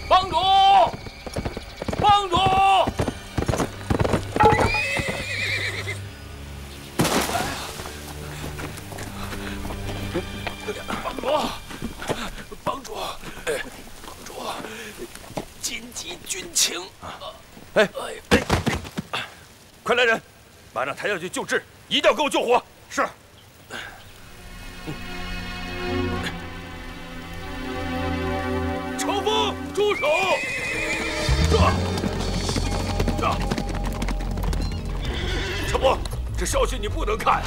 帮主，帮主！帮主，紧急军情！哎，快来人，马上抬下去救治，一定要给我救活！是。乔峰，住手！乔峰，这消息你不能看。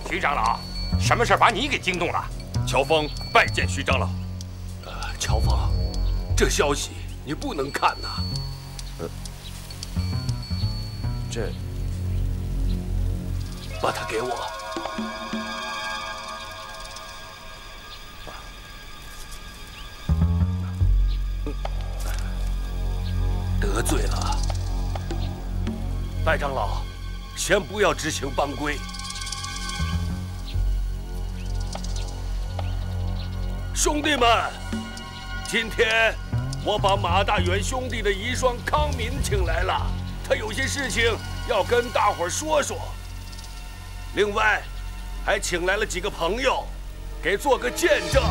徐长老，什么事把你给惊动了？乔峰拜见徐长老。乔峰，这消息你不能看呐。这，把它给我。得罪了，白长老，先不要执行帮规。兄弟们，今天我把马大元兄弟的遗孀康敏请来了，他有些事情要跟大伙儿说说。另外，还请来了几个朋友，给做个见证。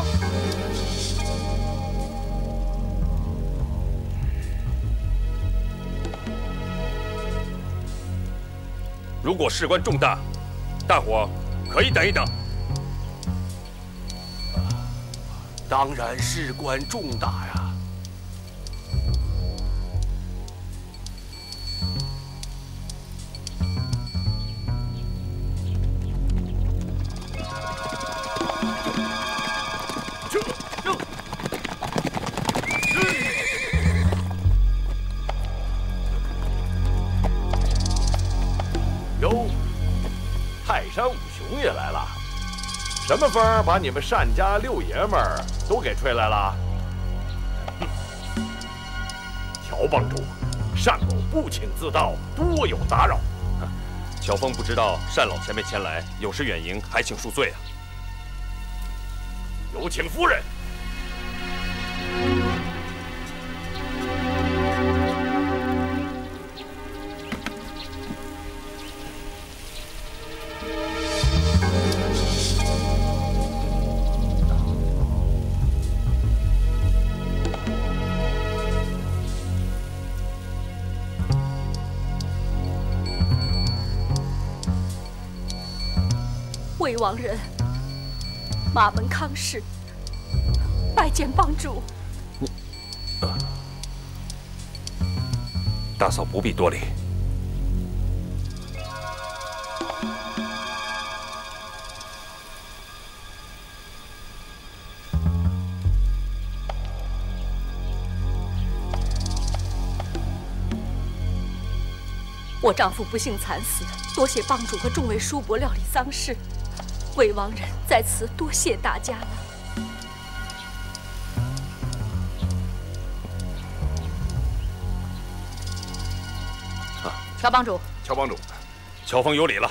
如果事关重大，大伙可以等一等。当然事关重大呀。 哟，泰山五雄也来了，什么风把你们单家六爷们儿都给吹来了？乔帮主，单某不请自到，多有打扰。乔峰不知道单老前辈前来，有失远迎，还请恕罪啊。有请夫人。 魏王人，马门康氏，拜见帮主。大嫂不必多礼。我丈夫不幸惨死，多谢帮主和众位叔伯料理丧事。 魏王人在此多谢大家了。乔帮主，乔帮主，乔峰有礼了。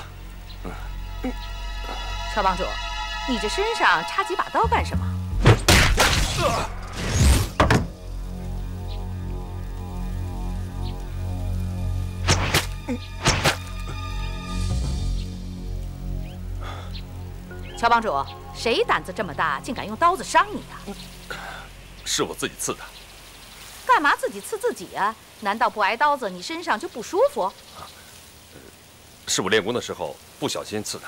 乔帮主，你这身上插几把刀干什么？乔帮主，谁胆子这么大，竟敢用刀子伤你呀？是我自己刺的。干嘛自己刺自己啊？难道不挨刀子，你身上就不舒服？是我练功的时候不小心刺的，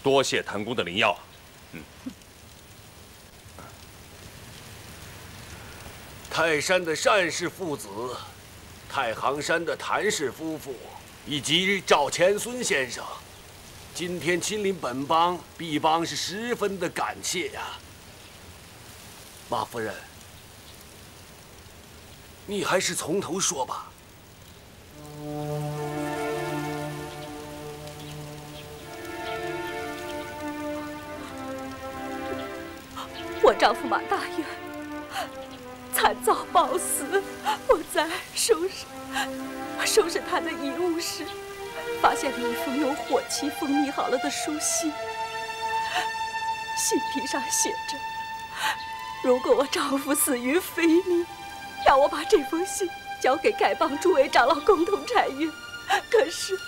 多谢谭公的灵药。泰山的单氏父子，太行山的谭氏夫妇，以及赵钱孙先生。 今天亲临本邦，毕邦是十分的感谢呀。马夫人，你还是从头说吧。我丈夫马大元惨遭暴死，我在收拾他的遗物时。 发现了一封用火漆封密好了的书信，信皮上写着：“如果我丈夫死于非命，要我把这封信交给丐帮诸位长老共同查阅。可是，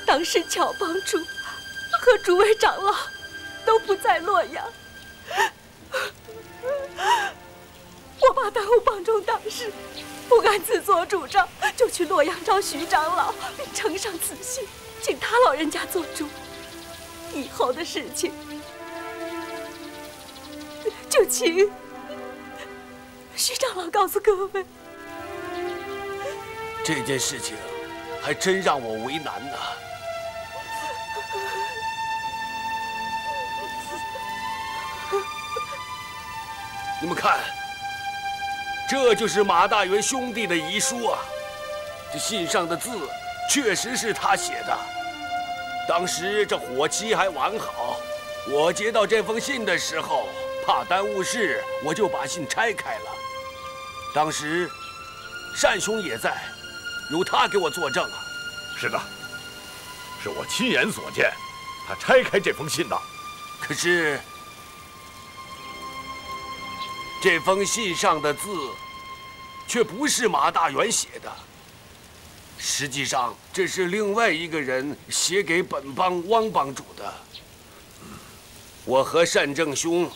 当时乔帮主和诸位长老都不在洛阳，我怕耽误帮中大事。” 不敢自作主张，就去洛阳找徐长老，并呈上此信，请他老人家做主。以后的事情，就请徐长老告诉各位。这件事情还真让我为难呐。你们看。 这就是马大元兄弟的遗书啊！这信上的字确实是他写的。当时这火漆还完好，我接到这封信的时候，怕耽误事，我就把信拆开了。当时单兄也在，由他给我作证啊。是的，是我亲眼所见，他拆开这封信的。可是。 这封信上的字，却不是马大元写的。实际上，这是另外一个人写给本帮汪帮主的。我和单正兄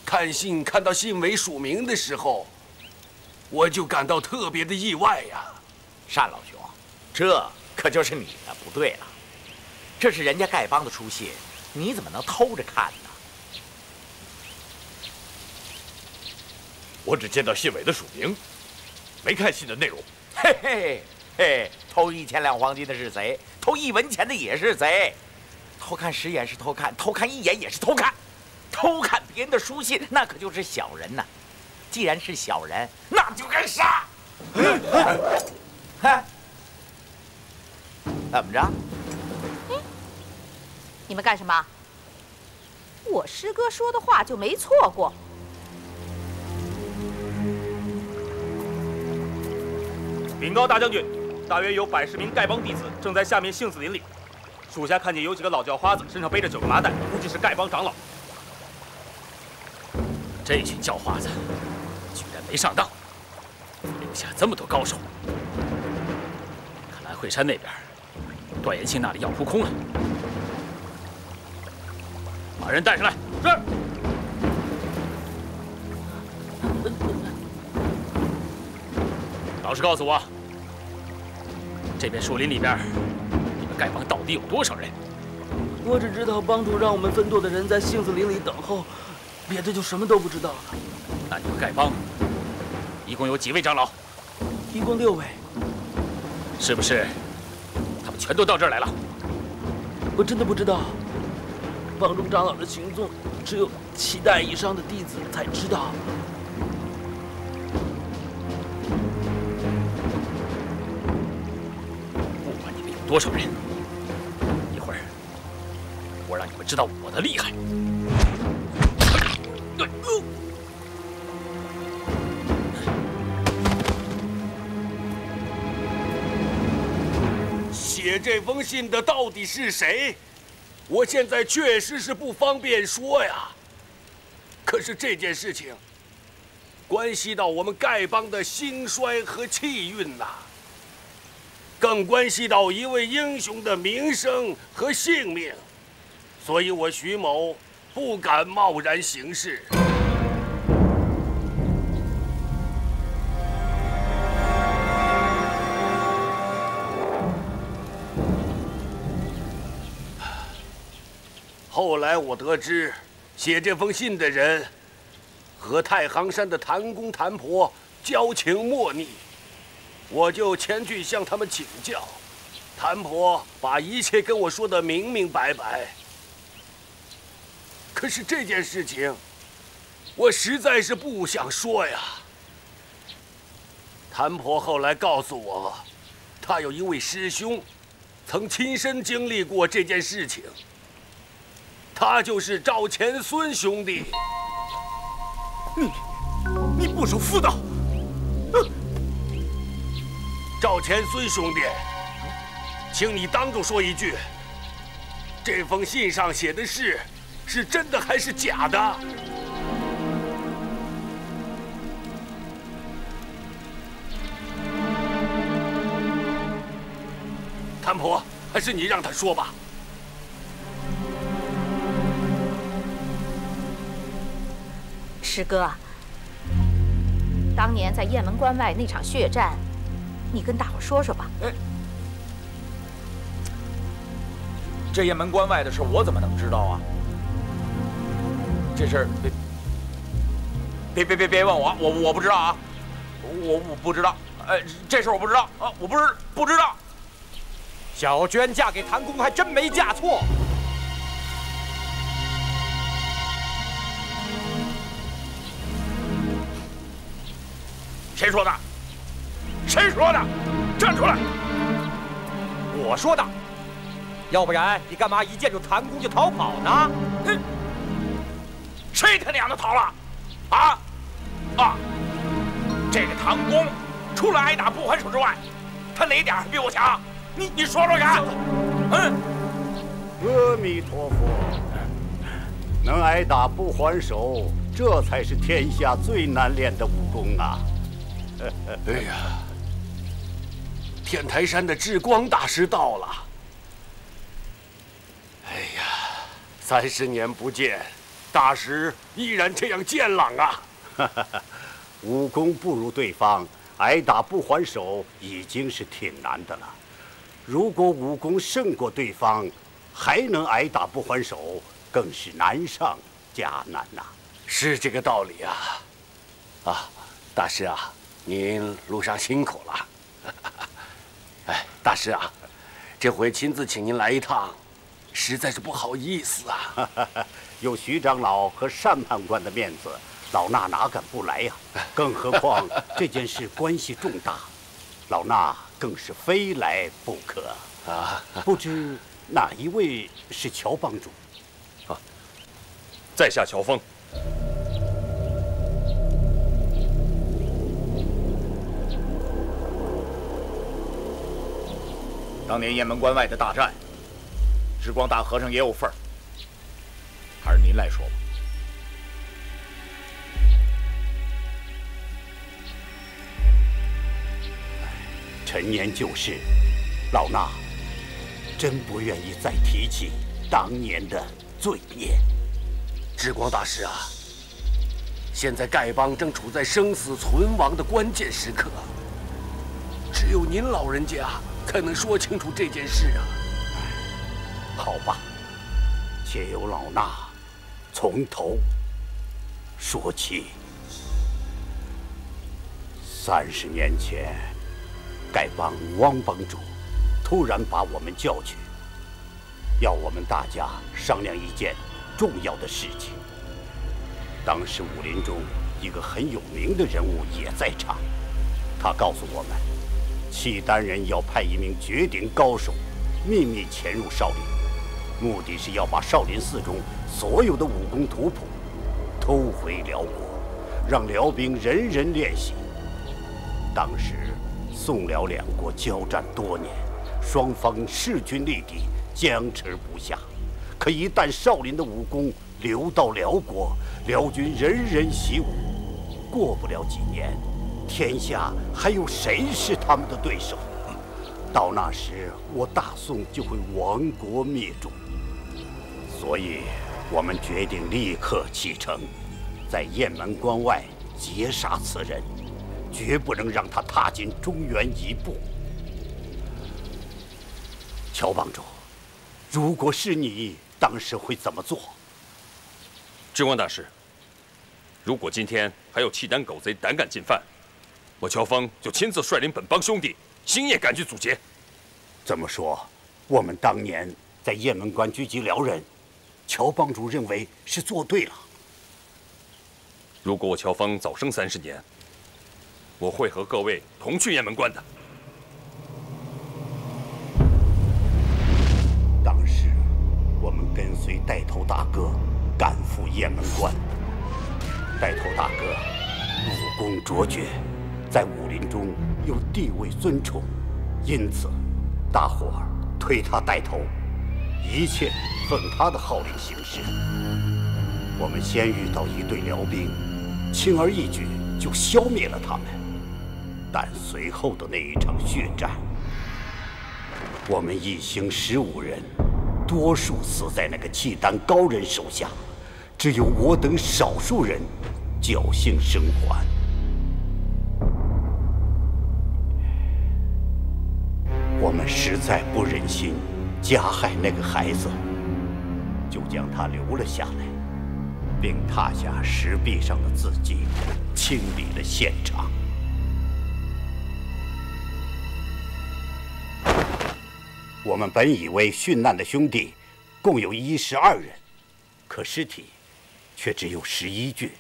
看信看到信尾署名的时候，我就感到特别的意外呀。单老兄，这可就是你的不对了。这是人家丐帮的书信，你怎么能偷着看呢？我只见到信尾的署名，没看信的内容。嘿嘿嘿，偷1000两黄金的是贼，偷1文钱的也是贼。偷看10眼是偷看，偷看1眼也是偷看。偷看别人的书信，那可就是小人呐。既然是小人，那就该杀。怎么着？你们干什么？我师哥说的话就没错过。禀告大将军，大约有110名丐帮弟子正在下面杏子林里。属下看见有几个老叫花子身上背着9个麻袋，估计是丐帮长老。这群叫花子居然没上当，留下这么多高手。看来惠山那边，段延庆那里要扑空了。把人带上来。是。老实告诉我，这片树林里边，你们丐帮到底有多少人？我只知道帮主让我们分舵的人在杏子林里等候，别的就什么都不知道了。那你们丐帮一共有几位长老？一共6位。是不是他们全都到这儿来了？我真的不知道，帮中长老的行踪只有7代以上的弟子才知道。不管你们有多少人，一会儿我让你们知道我的厉害。写这封信的到底是谁？我现在确实是不方便说呀。可是这件事情关系到我们丐帮的兴衰和气运呐，更关系到一位英雄的名声和性命，所以我徐某不敢贸然行事。后来我得知，写这封信的人和太行山的谭公谭婆交情莫逆，我就前去向他们请教。谭婆把一切跟我说得明明白白。可是这件事情，我实在是不想说呀。谭婆后来告诉我，她有一位师兄，曾亲身经历过这件事情。他就是赵钱孙兄弟。你不守妇道！赵钱孙兄弟，请你当众说一句，这封信上写的是真的还是假的？谭婆，还是你让他说吧。师哥，当年在雁门关外那场血战，你跟大伙说说吧。这雁门关外的事，我怎么能知道啊？这事儿别问我，我不知道啊，我不知道。这事我不知道啊，我不知道。小娟嫁给谭公还真没嫁错。谁说的？谁说的？站出来！我说的。要不然你干嘛一见着谭公就逃跑呢？谁他娘的逃了？这个谭公除了挨打不还手之外，他哪点比我强？你说说看。阿弥陀佛，能挨打不还手，这才是天下最难练的武功啊！哎呀，天台山的智光大师到了。哎呀，30年不见，大师依然这样健朗啊！武功不如对方，挨打不还手已经是挺难的了。如果武功胜过对方，还能挨打不还手，更是难上加难呐。是这个道理啊！啊，大师啊，您路上辛苦了。哎，大师啊，这回亲自请您来一趟，实在是不好意思啊。有徐长老和单判官的面子，老衲哪敢不来呀？更何况这件事关系重大，老衲更是非来不可啊！不知哪一位是乔帮主？啊，在下乔峰。当年雁门关外的大战，智光大和尚也有份儿，还是您来说吧。陈年旧事，老衲真不愿意再提起当年的罪孽。智光大师啊，现在丐帮正处在生死存亡的关键时刻，只有您老人家才能说清楚这件事啊！好吧，且由老衲从头说起。30年前，丐帮汪帮主突然把我们叫去，要我们大家商量一件重要的事情。当时武林中一个很有名的人物也在场，他告诉我们，契丹人要派一名绝顶高手秘密潜入少林，目的是要把少林寺中所有的武功图谱偷回辽国，让辽兵人人练习。当时宋辽两国交战多年，双方势均力敌，僵持不下。可一旦少林的武功流到辽国，辽军人人习武，过不了几年，天下还有谁是他们的对手？到那时，我大宋就会亡国灭种。所以，我们决定立刻启程，在雁门关外截杀此人，绝不能让他踏进中原一步。乔帮主，如果是你，当时会怎么做？智光大师，如果今天还有契丹狗贼胆敢进犯，我乔峰就亲自率领本帮兄弟，星夜赶去阻截。这么说，我们当年在雁门关狙击辽人，乔帮主认为是做对了。如果我乔峰早生30年，我会和各位同去雁门关的。当时我们跟随带头大哥赶赴雁门关，带头大哥武功卓绝，在武林中又地位尊崇，因此大伙儿推他带头，一切奉他的号令行事。我们先遇到一队辽兵，轻而易举就消灭了他们。但随后的那一场血战，我们一行15人，多数死在那个契丹高人手下，只有我等少数人侥幸生还。我们实在不忍心加害那个孩子，就将他留了下来，并踏下石壁上的字迹，清理了现场。我们本以为殉难的兄弟共有12人，可尸体却只有11具，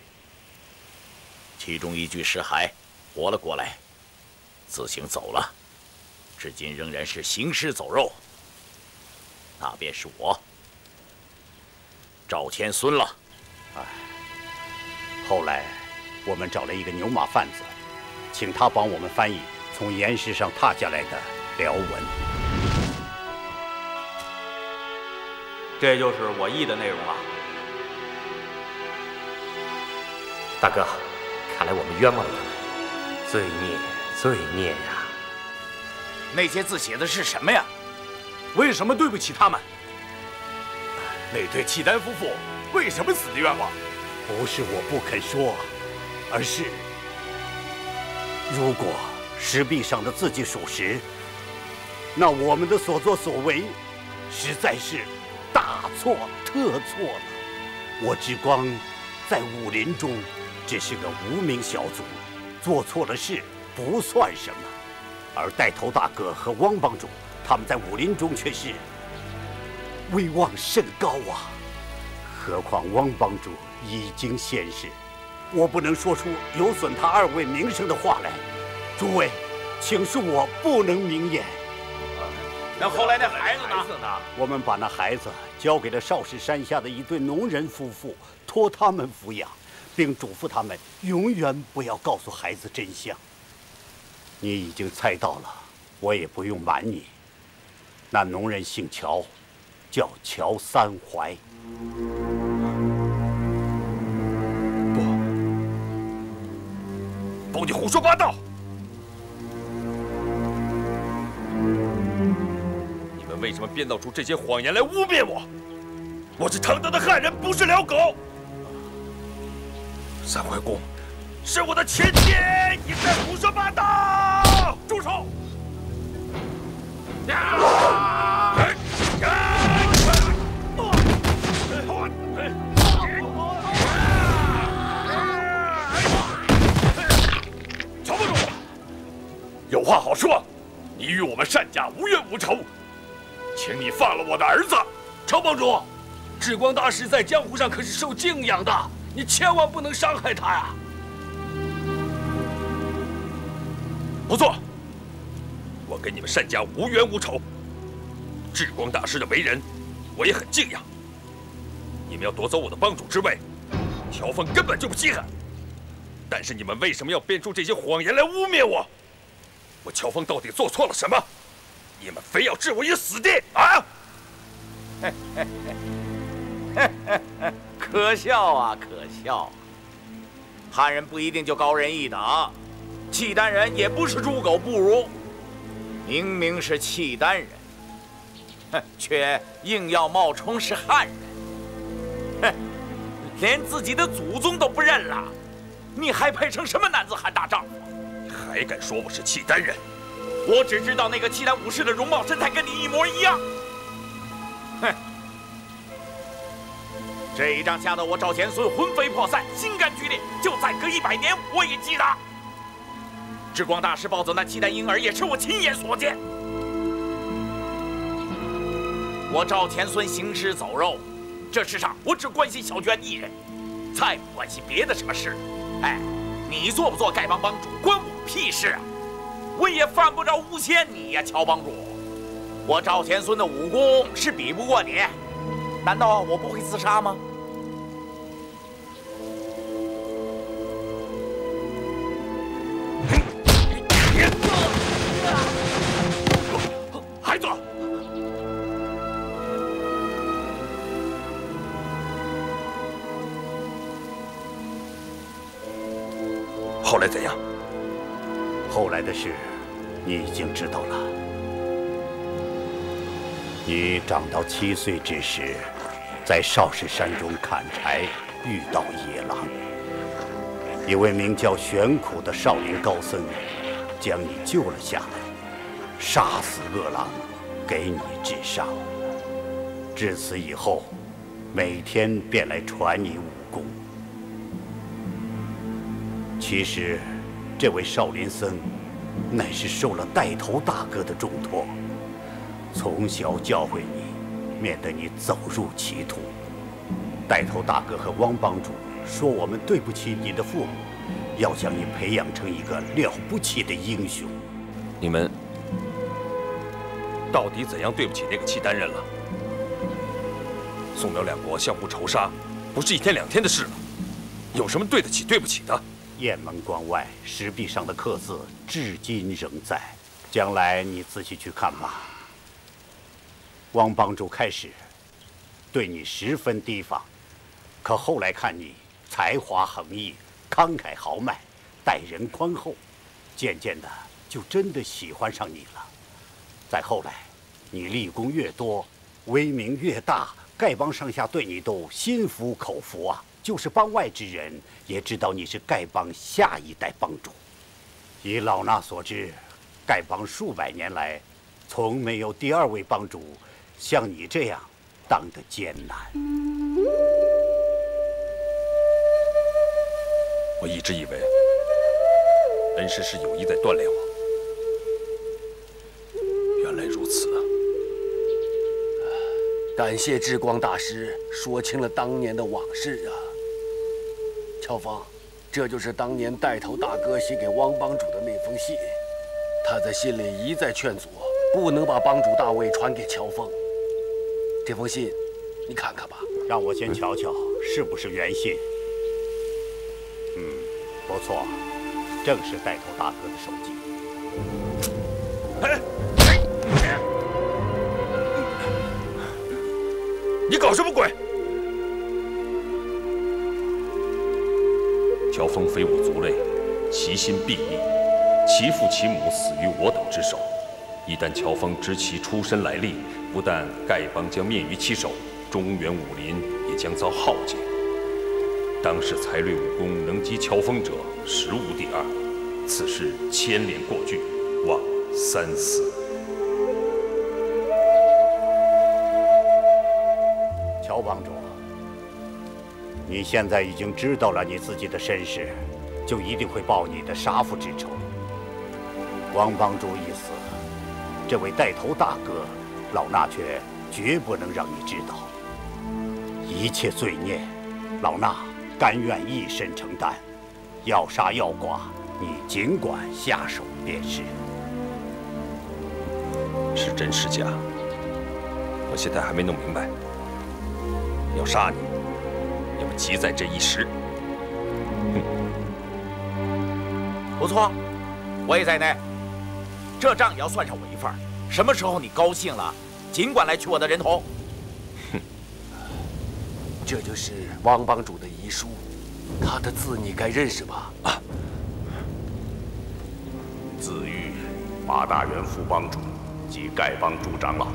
其中1具尸骸活了过来，自行走了，至今仍然是行尸走肉。那便是我赵千孙了。后来我们找了一个牛马贩子，请他帮我们翻译从岩石上踏下来的辽文。这就是我译的内容啊。大哥，看来我们冤枉了他们，罪孽，罪孽呀！那些字写的是什么呀？为什么对不起他们？那对契丹夫妇为什么死的冤枉？不是我不肯说，而是如果石壁上的字迹属实，那我们的所作所为实在是大错特错了。我之光在武林中只是个无名小卒，做错了事不算什么，而带头大哥和汪帮主他们在武林中却是威望甚高啊。何况汪帮主已经现世，我不能说出有损他二位名声的话来。诸位，请恕我不能明言。那后来那孩子呢？我们把那孩子交给了少室山下的一对农人夫妇，托他们抚养，并嘱咐他们永远不要告诉孩子真相。你已经猜到了，我也不用瞒你。那农人姓乔，叫乔三槐。包你胡说八道！你们为什么编造出这些谎言来污蔑我？我是堂堂的汉人，不是辽狗。三槐公是我的前妻，你在胡说八道！住手！乔帮主，有话好说，你与我们单家无冤无仇，请你放了我的儿子。乔帮主，智光大师在江湖上可是受敬仰的，你千万不能伤害他呀！不错，我跟你们单家无冤无仇。智光大师的为人，我也很敬仰。你们要夺走我的帮主之位，乔峰根本就不稀罕。但是你们为什么要编出这些谎言来污蔑我？我乔峰到底做错了什么？你们非要置我于死地啊！可笑啊，可笑！汉人不一定就高人一等，契丹人也不是猪狗不如。明明是契丹人，却硬要冒充是汉人，连自己的祖宗都不认了，你还配成什么男子汉大丈夫？还敢说我是契丹人？我只知道那个契丹武士的容貌身材跟你一模一样。哼！这一仗吓得我赵钱孙魂飞魄散，心肝俱裂。就再隔100年，我也记得。智光大师抱走那契丹婴儿，也是我亲眼所见。我赵钱孙行尸走肉，这世上我只关心小娟一人，再不关心别的什么事。哎，你做不做丐帮帮主，关我屁事啊！我也犯不着诬陷你呀，乔帮主。我赵钱孙的武功是比不过你，难道我不会自杀吗？孩子，后来怎样？后来的事，你已经知道了。你长到7岁之时，在少室山中砍柴，遇到野狼。一位名叫玄苦的少林高僧，将你救了下来，杀死恶狼，给你治伤。至此以后，每天便来传你武功。其实，这位少林僧，乃是受了带头大哥的重托，从小教诲你，免得你走入歧途。带头大哥和汪帮主说我们对不起你的父母，要将你培养成一个了不起的英雄。你们到底怎样对不起那个契丹人了？宋辽两国相互仇杀，不是1天2天的事了，有什么对得起对不起的？雁门关外石壁上的刻字至今仍在，将来你仔细去看吧。汪帮主开始对你十分提防，可后来看你才华横溢，慷慨豪迈，待人宽厚，渐渐的就真的喜欢上你了。再后来，你立功越多，威名越大，丐帮上下对你都心服口服啊。就是帮外之人也知道你是丐帮下一代帮主。以老衲所知，丐帮数百年来，从没有第二位帮主像你这样当得艰难。我一直以为恩师是有意在锻炼我，原来如此啊！感谢智光大师说清了当年的往事啊。乔峰，这就是当年带头大哥写给汪帮主的那封信。他在信里一再劝阻，不能把帮主大位传给乔峰。这封信，你看看吧。让我先瞧瞧是不是原信。不错，正是带头大哥的手迹。你搞什么鬼？乔峰非我族类，其心必异，其父其母死于我等之手。一旦乔峰知其出身来历，不但丐帮将灭于其手，中原武林也将遭浩劫。当世才略武功能及乔峰者，实无第二。此事牵连过巨，望三思。乔帮主，你现在已经知道了你自己的身世，就一定会报你的杀父之仇。汪帮主一死，这位带头大哥，老衲却绝不能让你知道。一切罪孽，老衲甘愿一身承担，要杀要剐，你尽管下手便是。是真是假？我现在还没弄明白。要杀你，要急在这一时。不错，我也在内。这账也要算上我一份。什么时候你高兴了，尽管来取我的人头。这就是汪帮主的遗书，他的字你该认识吧？啊，自喻马大元副帮主及丐帮主长老。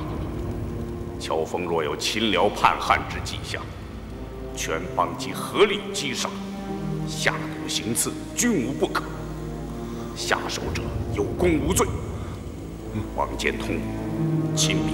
乔峰若有亲辽叛汉之迹象，全帮即合力击杀，下毒行刺，均无不可。下手者有功无罪。王建通，亲笔。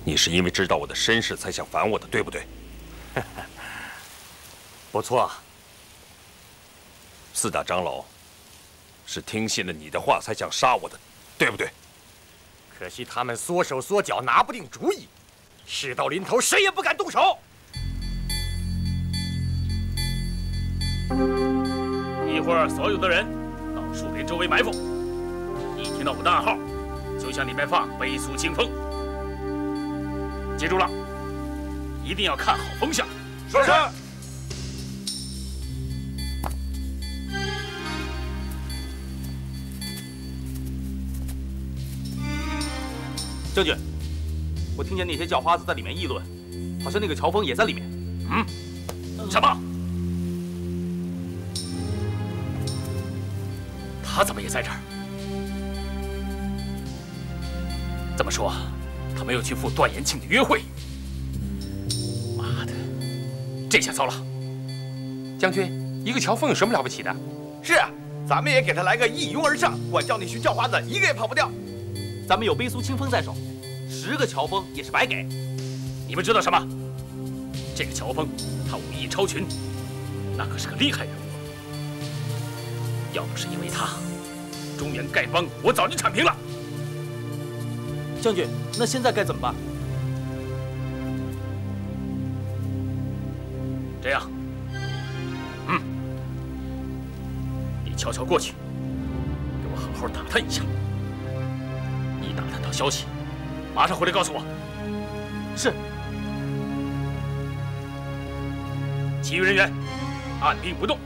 你是因为知道我的身世才想烦我的，对不对？不错。四大长老是听信了你的话才想杀我的，对不对？可惜他们缩手缩脚，拿不定主意。事到临头，谁也不敢动手。一会儿，所有的人到树林周围埋伏，一听到我的暗号，就向里面放飞速清风。记住了，一定要看好风向。是。将军，我听见那些叫花子在里面议论，好像那个乔峰也在里面。什么？他怎么也在这儿？这么说，他没有去赴段延庆的约会？妈的，这下糟了！将军，一个乔峰有什么了不起的？是啊，咱们也给他来个一拥而上，管教那群叫花子一个也跑不掉。咱们有背苏清风在手，10个乔峰也是白给。你们知道什么？这个乔峰，他武艺超群，那可是个厉害人物。要不是因为他，中原丐帮我早就铲平了。将军，那现在该怎么办？这样，你悄悄过去，给我好好打探一下。一打探到消息，马上回来告诉我。是。其余人员按兵不动，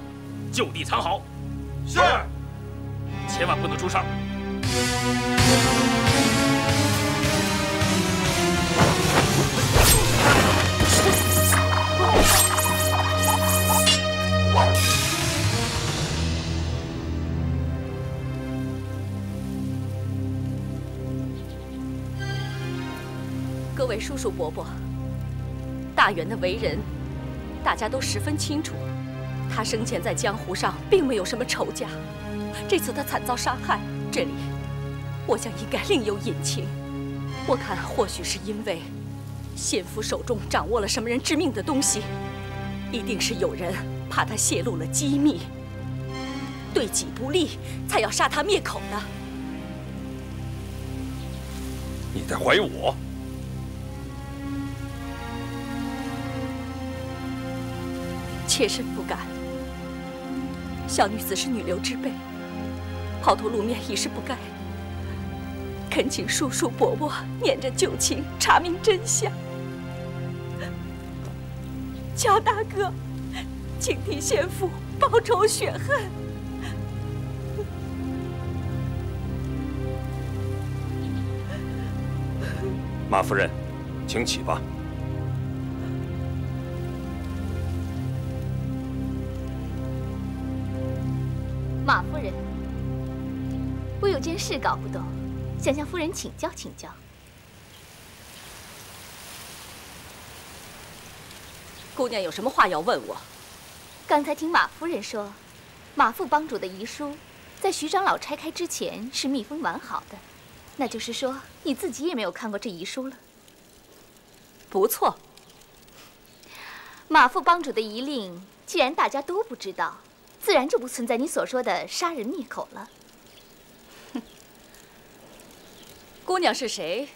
就地藏好。是。千万不能出声。各位叔叔伯伯，大元的为人，大家都十分清楚。他生前在江湖上并没有什么仇家，这次他惨遭杀害，这里我想应该另有隐情。我看或许是因为先夫手中掌握了什么人致命的东西，一定是有人怕他泄露了机密，对己不利，才要杀他灭口的。你在怀疑我？妾身不敢。小女子是女流之辈，抛头露面已是不该。恳请叔叔伯伯念着旧情，查明真相。乔大哥，请替先父报仇雪恨。马夫人，请起吧。马夫人，我有件事搞不懂，想向夫人请教请教。姑娘有什么话要问我？刚才听马夫人说，马副帮主的遗书在徐长老拆开之前是密封完好的，那就是说你自己也没有看过这遗书了。不错。马副帮主的遗令，既然大家都不知道，自然就不存在你所说的杀人灭口了。姑娘是谁？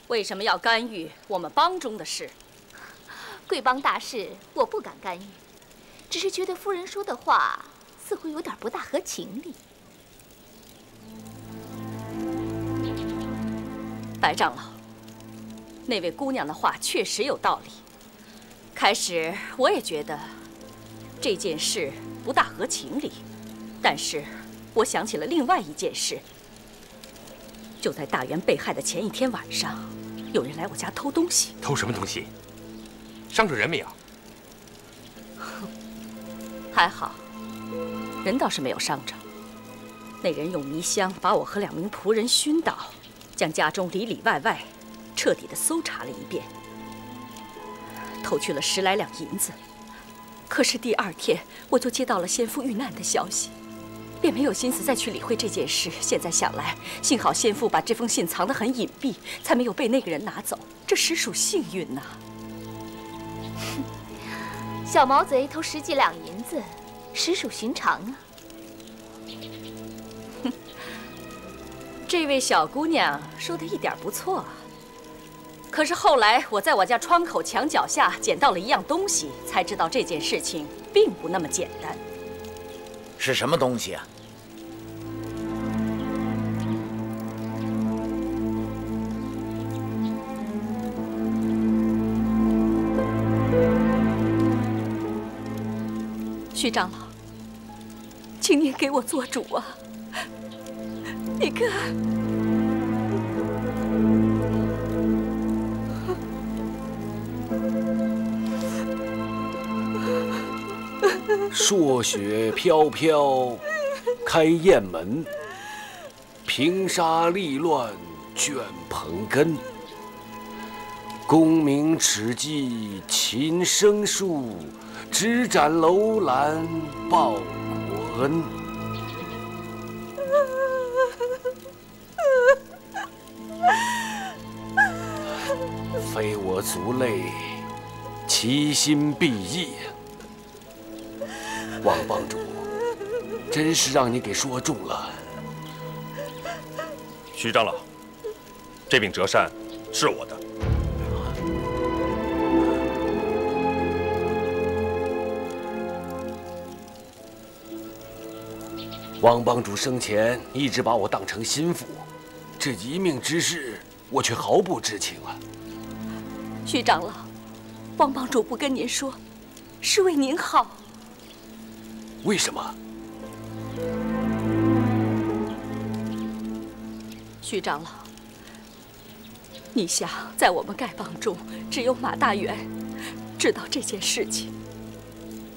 为什么要干预我们帮中的事？贵帮大事，我不敢干预，只是觉得夫人说的话似乎有点不大合情理。白长老，那位姑娘的话确实有道理。开始我也觉得这件事不大合情理，但是我想起了另外一件事。就在大元被害的前一天晚上，有人来我家偷东西。偷什么东西？伤着人没有？还好，人倒是没有伤着。那人用迷香把我和2名仆人熏倒，将家中里里外外彻底的搜查了一遍，偷去了10来两银子。可是第2天我就接到了先父遇难的消息，便没有心思再去理会这件事。现在想来，幸好先父把这封信藏得很隐蔽，才没有被那个人拿走，这实属幸运呐。小毛贼偷10几两银子，实属寻常啊。哼，这位小姑娘说的一点不错啊。可是后来我在我家窗口墙角下捡到了一样东西，才知道这件事情并不那么简单。是什么东西啊？徐长老，请您给我做主啊！你看，朔雪飘飘，开雁门；平沙立乱，卷蓬根。功名齿迹琴声树，只展楼兰报国恩。非我族类，其心必异。王帮主，真是让你给说中了。徐长老，这柄折扇是我的。王帮主生前一直把我当成心腹，这一命之事，我却毫不知情啊。徐长老，王帮主不跟您说，是为您好。为什么？徐长老，你想，在我们丐帮中，只有马大元知道这件事情，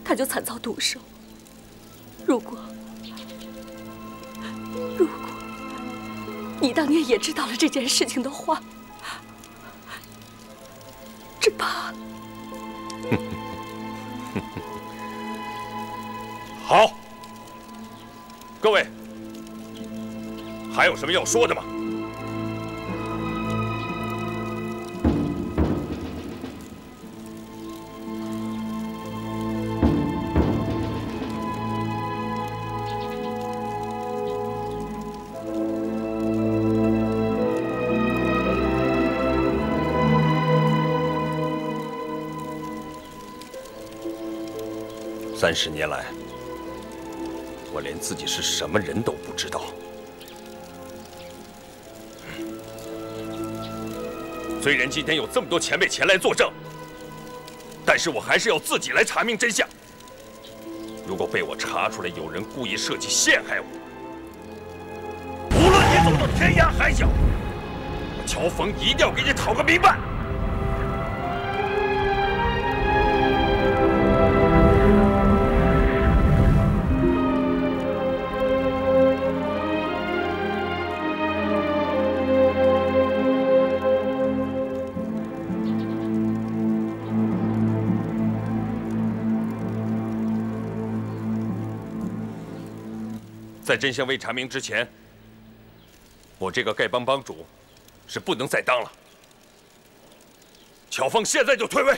他就惨遭毒手。如果你当年也知道了这件事情的话，只怕……好，各位，还有什么要说的吗？30年来，我连自己是什么人都不知道。虽然今天有这么多前辈前来作证，但是我还是要自己来查明真相。如果被我查出来有人故意设计陷害我，无论你走到天涯海角，我乔峰一定要给你讨个明白。在真相未查明之前，我这个丐帮帮主是不能再当了。乔峰现在就退位。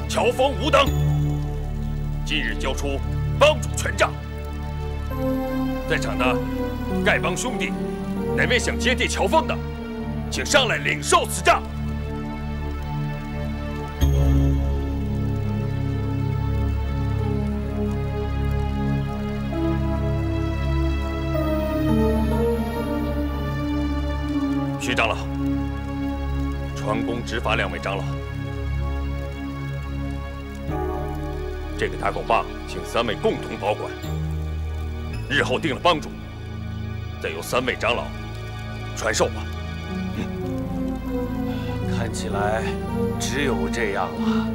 乔峰无等，今日交出帮主权杖。在场的丐帮兄弟，哪位想接替乔峰的？请上来领受此杖。徐长老，传功执法2位长老。这个打狗棒，请3位共同保管。日后定了帮主，再由3位长老传授吧。看起来只有这样了。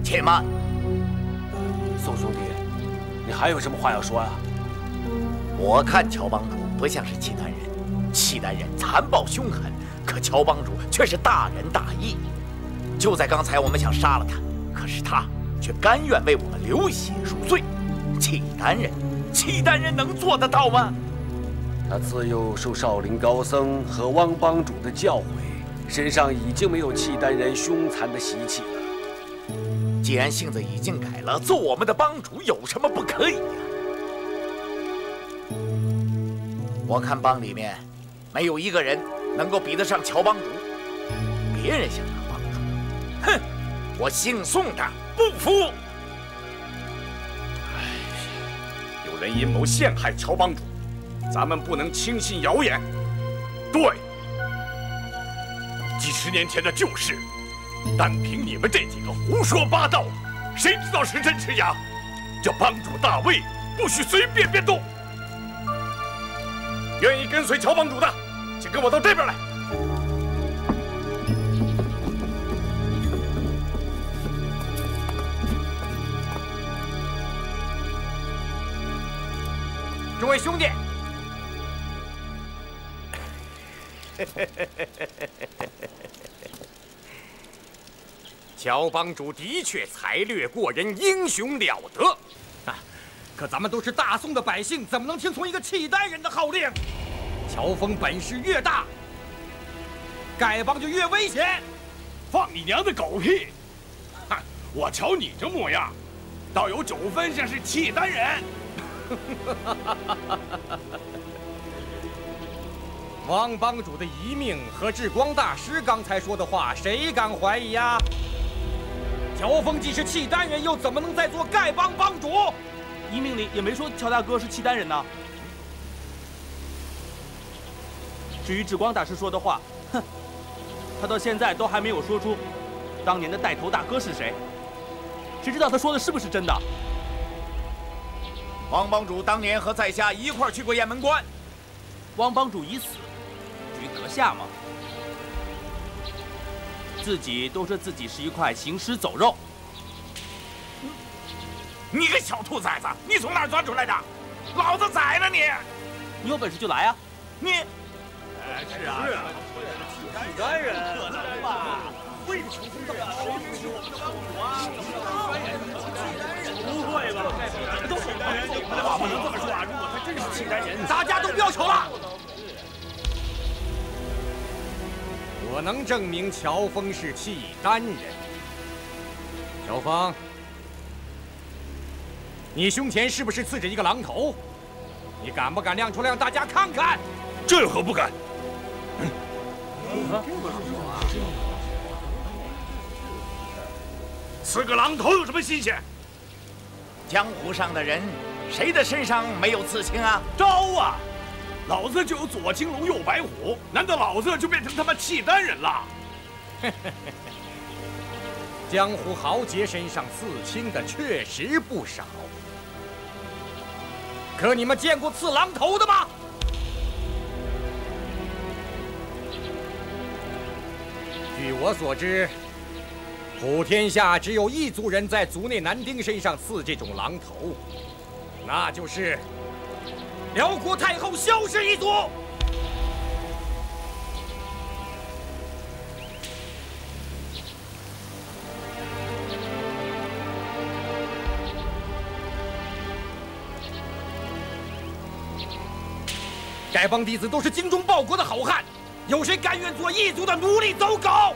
且慢，宋兄弟，你还有什么话要说啊？我看乔帮主不像是契丹人，契丹人残暴凶狠，可乔帮主却是大仁大义。就在刚才，我们想杀了他，可是他却甘愿为我们流血赎罪。契丹人能做得到吗？他自幼受少林高僧和汪帮主的教诲，身上已经没有契丹人凶残的习气了。既然性子已经改了，做我们的帮主有什么不可以呀？我看帮里面没有一个人能够比得上乔帮主。别人想当帮主，哼！我姓宋的不服。有人阴谋陷害乔帮主。咱们不能轻信谣言。对，几10年前的旧事，单凭你们这几个胡说八道，谁知道是真是假？这帮主大位不许随便变动。愿意跟随乔帮主的，请跟我到这边来。诸位兄弟。乔帮主的确才略过人，英雄了得。啊，可咱们都是大宋的百姓，怎么能听从一个契丹人的号令？乔峰本事越大，丐帮就越危险。放你娘的狗屁！哼，我瞧你这模样，倒有9分像是契丹人。汪帮主的遗命和智光大师刚才说的话，谁敢怀疑呀？乔峰既是契丹人，又怎么能再做丐帮帮主？遗命里也没说乔大哥是契丹人呢。至于智光大师说的话，哼，他到现在都还没有说出当年的带头大哥是谁，谁知道他说的是不是真的？王帮主当年和在下一块儿去过雁门关，汪帮主已死，至于阁下嘛，自己都说自己是一块行尸走肉。你个小兔崽子，你从哪儿钻出来的？老子宰了你！你有本事就来啊！你，是啊，契丹人可能吧？会求公道，谁没求我们的帮主啊？不会吧？都是契丹人，话不能这么说啊！如果他真是契丹人，大家都不要求了。我能证明乔峰是契丹人。乔峰，你胸前是不是刺着一个狼头？你敢不敢亮出来让大家看看？这有何不敢？刺个狼头有什么新鲜？江湖上的人，谁的身上没有刺青啊？招啊！老子就有左青龙右白虎，难道老子就变成他妈契丹人了？江湖豪杰身上刺青的确实不少，可你们见过刺狼头的吗？据我所知，普天下只有一族人在族内男丁身上刺这种狼头，那就是辽国太后萧氏一族。丐帮弟子都是精忠报国的好汉，有谁甘愿做异族的奴隶走狗？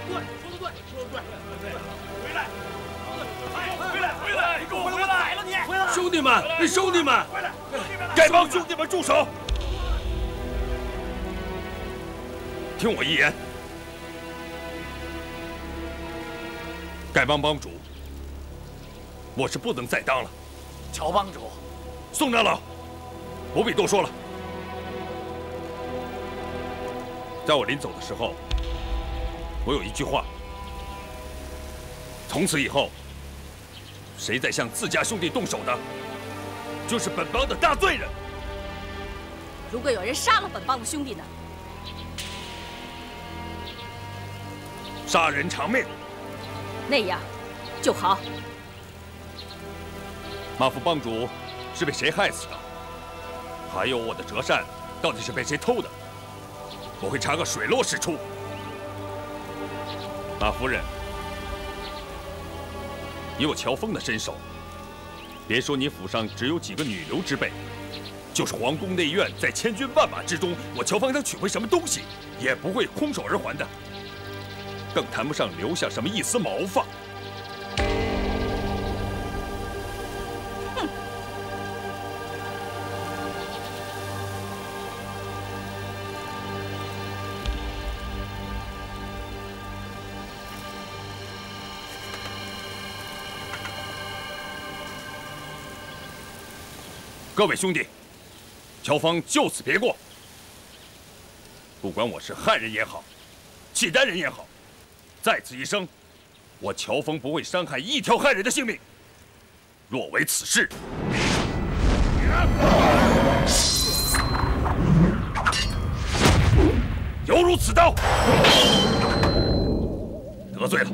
对，说的对，说的对，回来，回来，你给我回来，我宰了你！兄弟们，兄弟们，丐帮兄弟们住手！听我一言，丐帮帮主，我是不能再当了。乔帮主，宋长老，不必多说了。在我临走的时候，我有一句话：从此以后，谁再向自家兄弟动手的，就是本帮的大罪人。如果有人杀了本帮的兄弟呢？杀人偿命。那样就好。马副帮主是被谁害死的？还有我的折扇到底是被谁偷的？我会查个水落石出。马夫人，以我乔峰的身手，别说你府上只有几个女流之辈，就是皇宫内院在千军万马之中，我乔峰想取回什么东西，也不会空手而还的，更谈不上留下什么一丝毛发。各位兄弟，乔峰就此别过。不管我是汉人也好，契丹人也好，在此一生，我乔峰不会伤害一条汉人的性命。若为此事，犹如此刀。得罪了。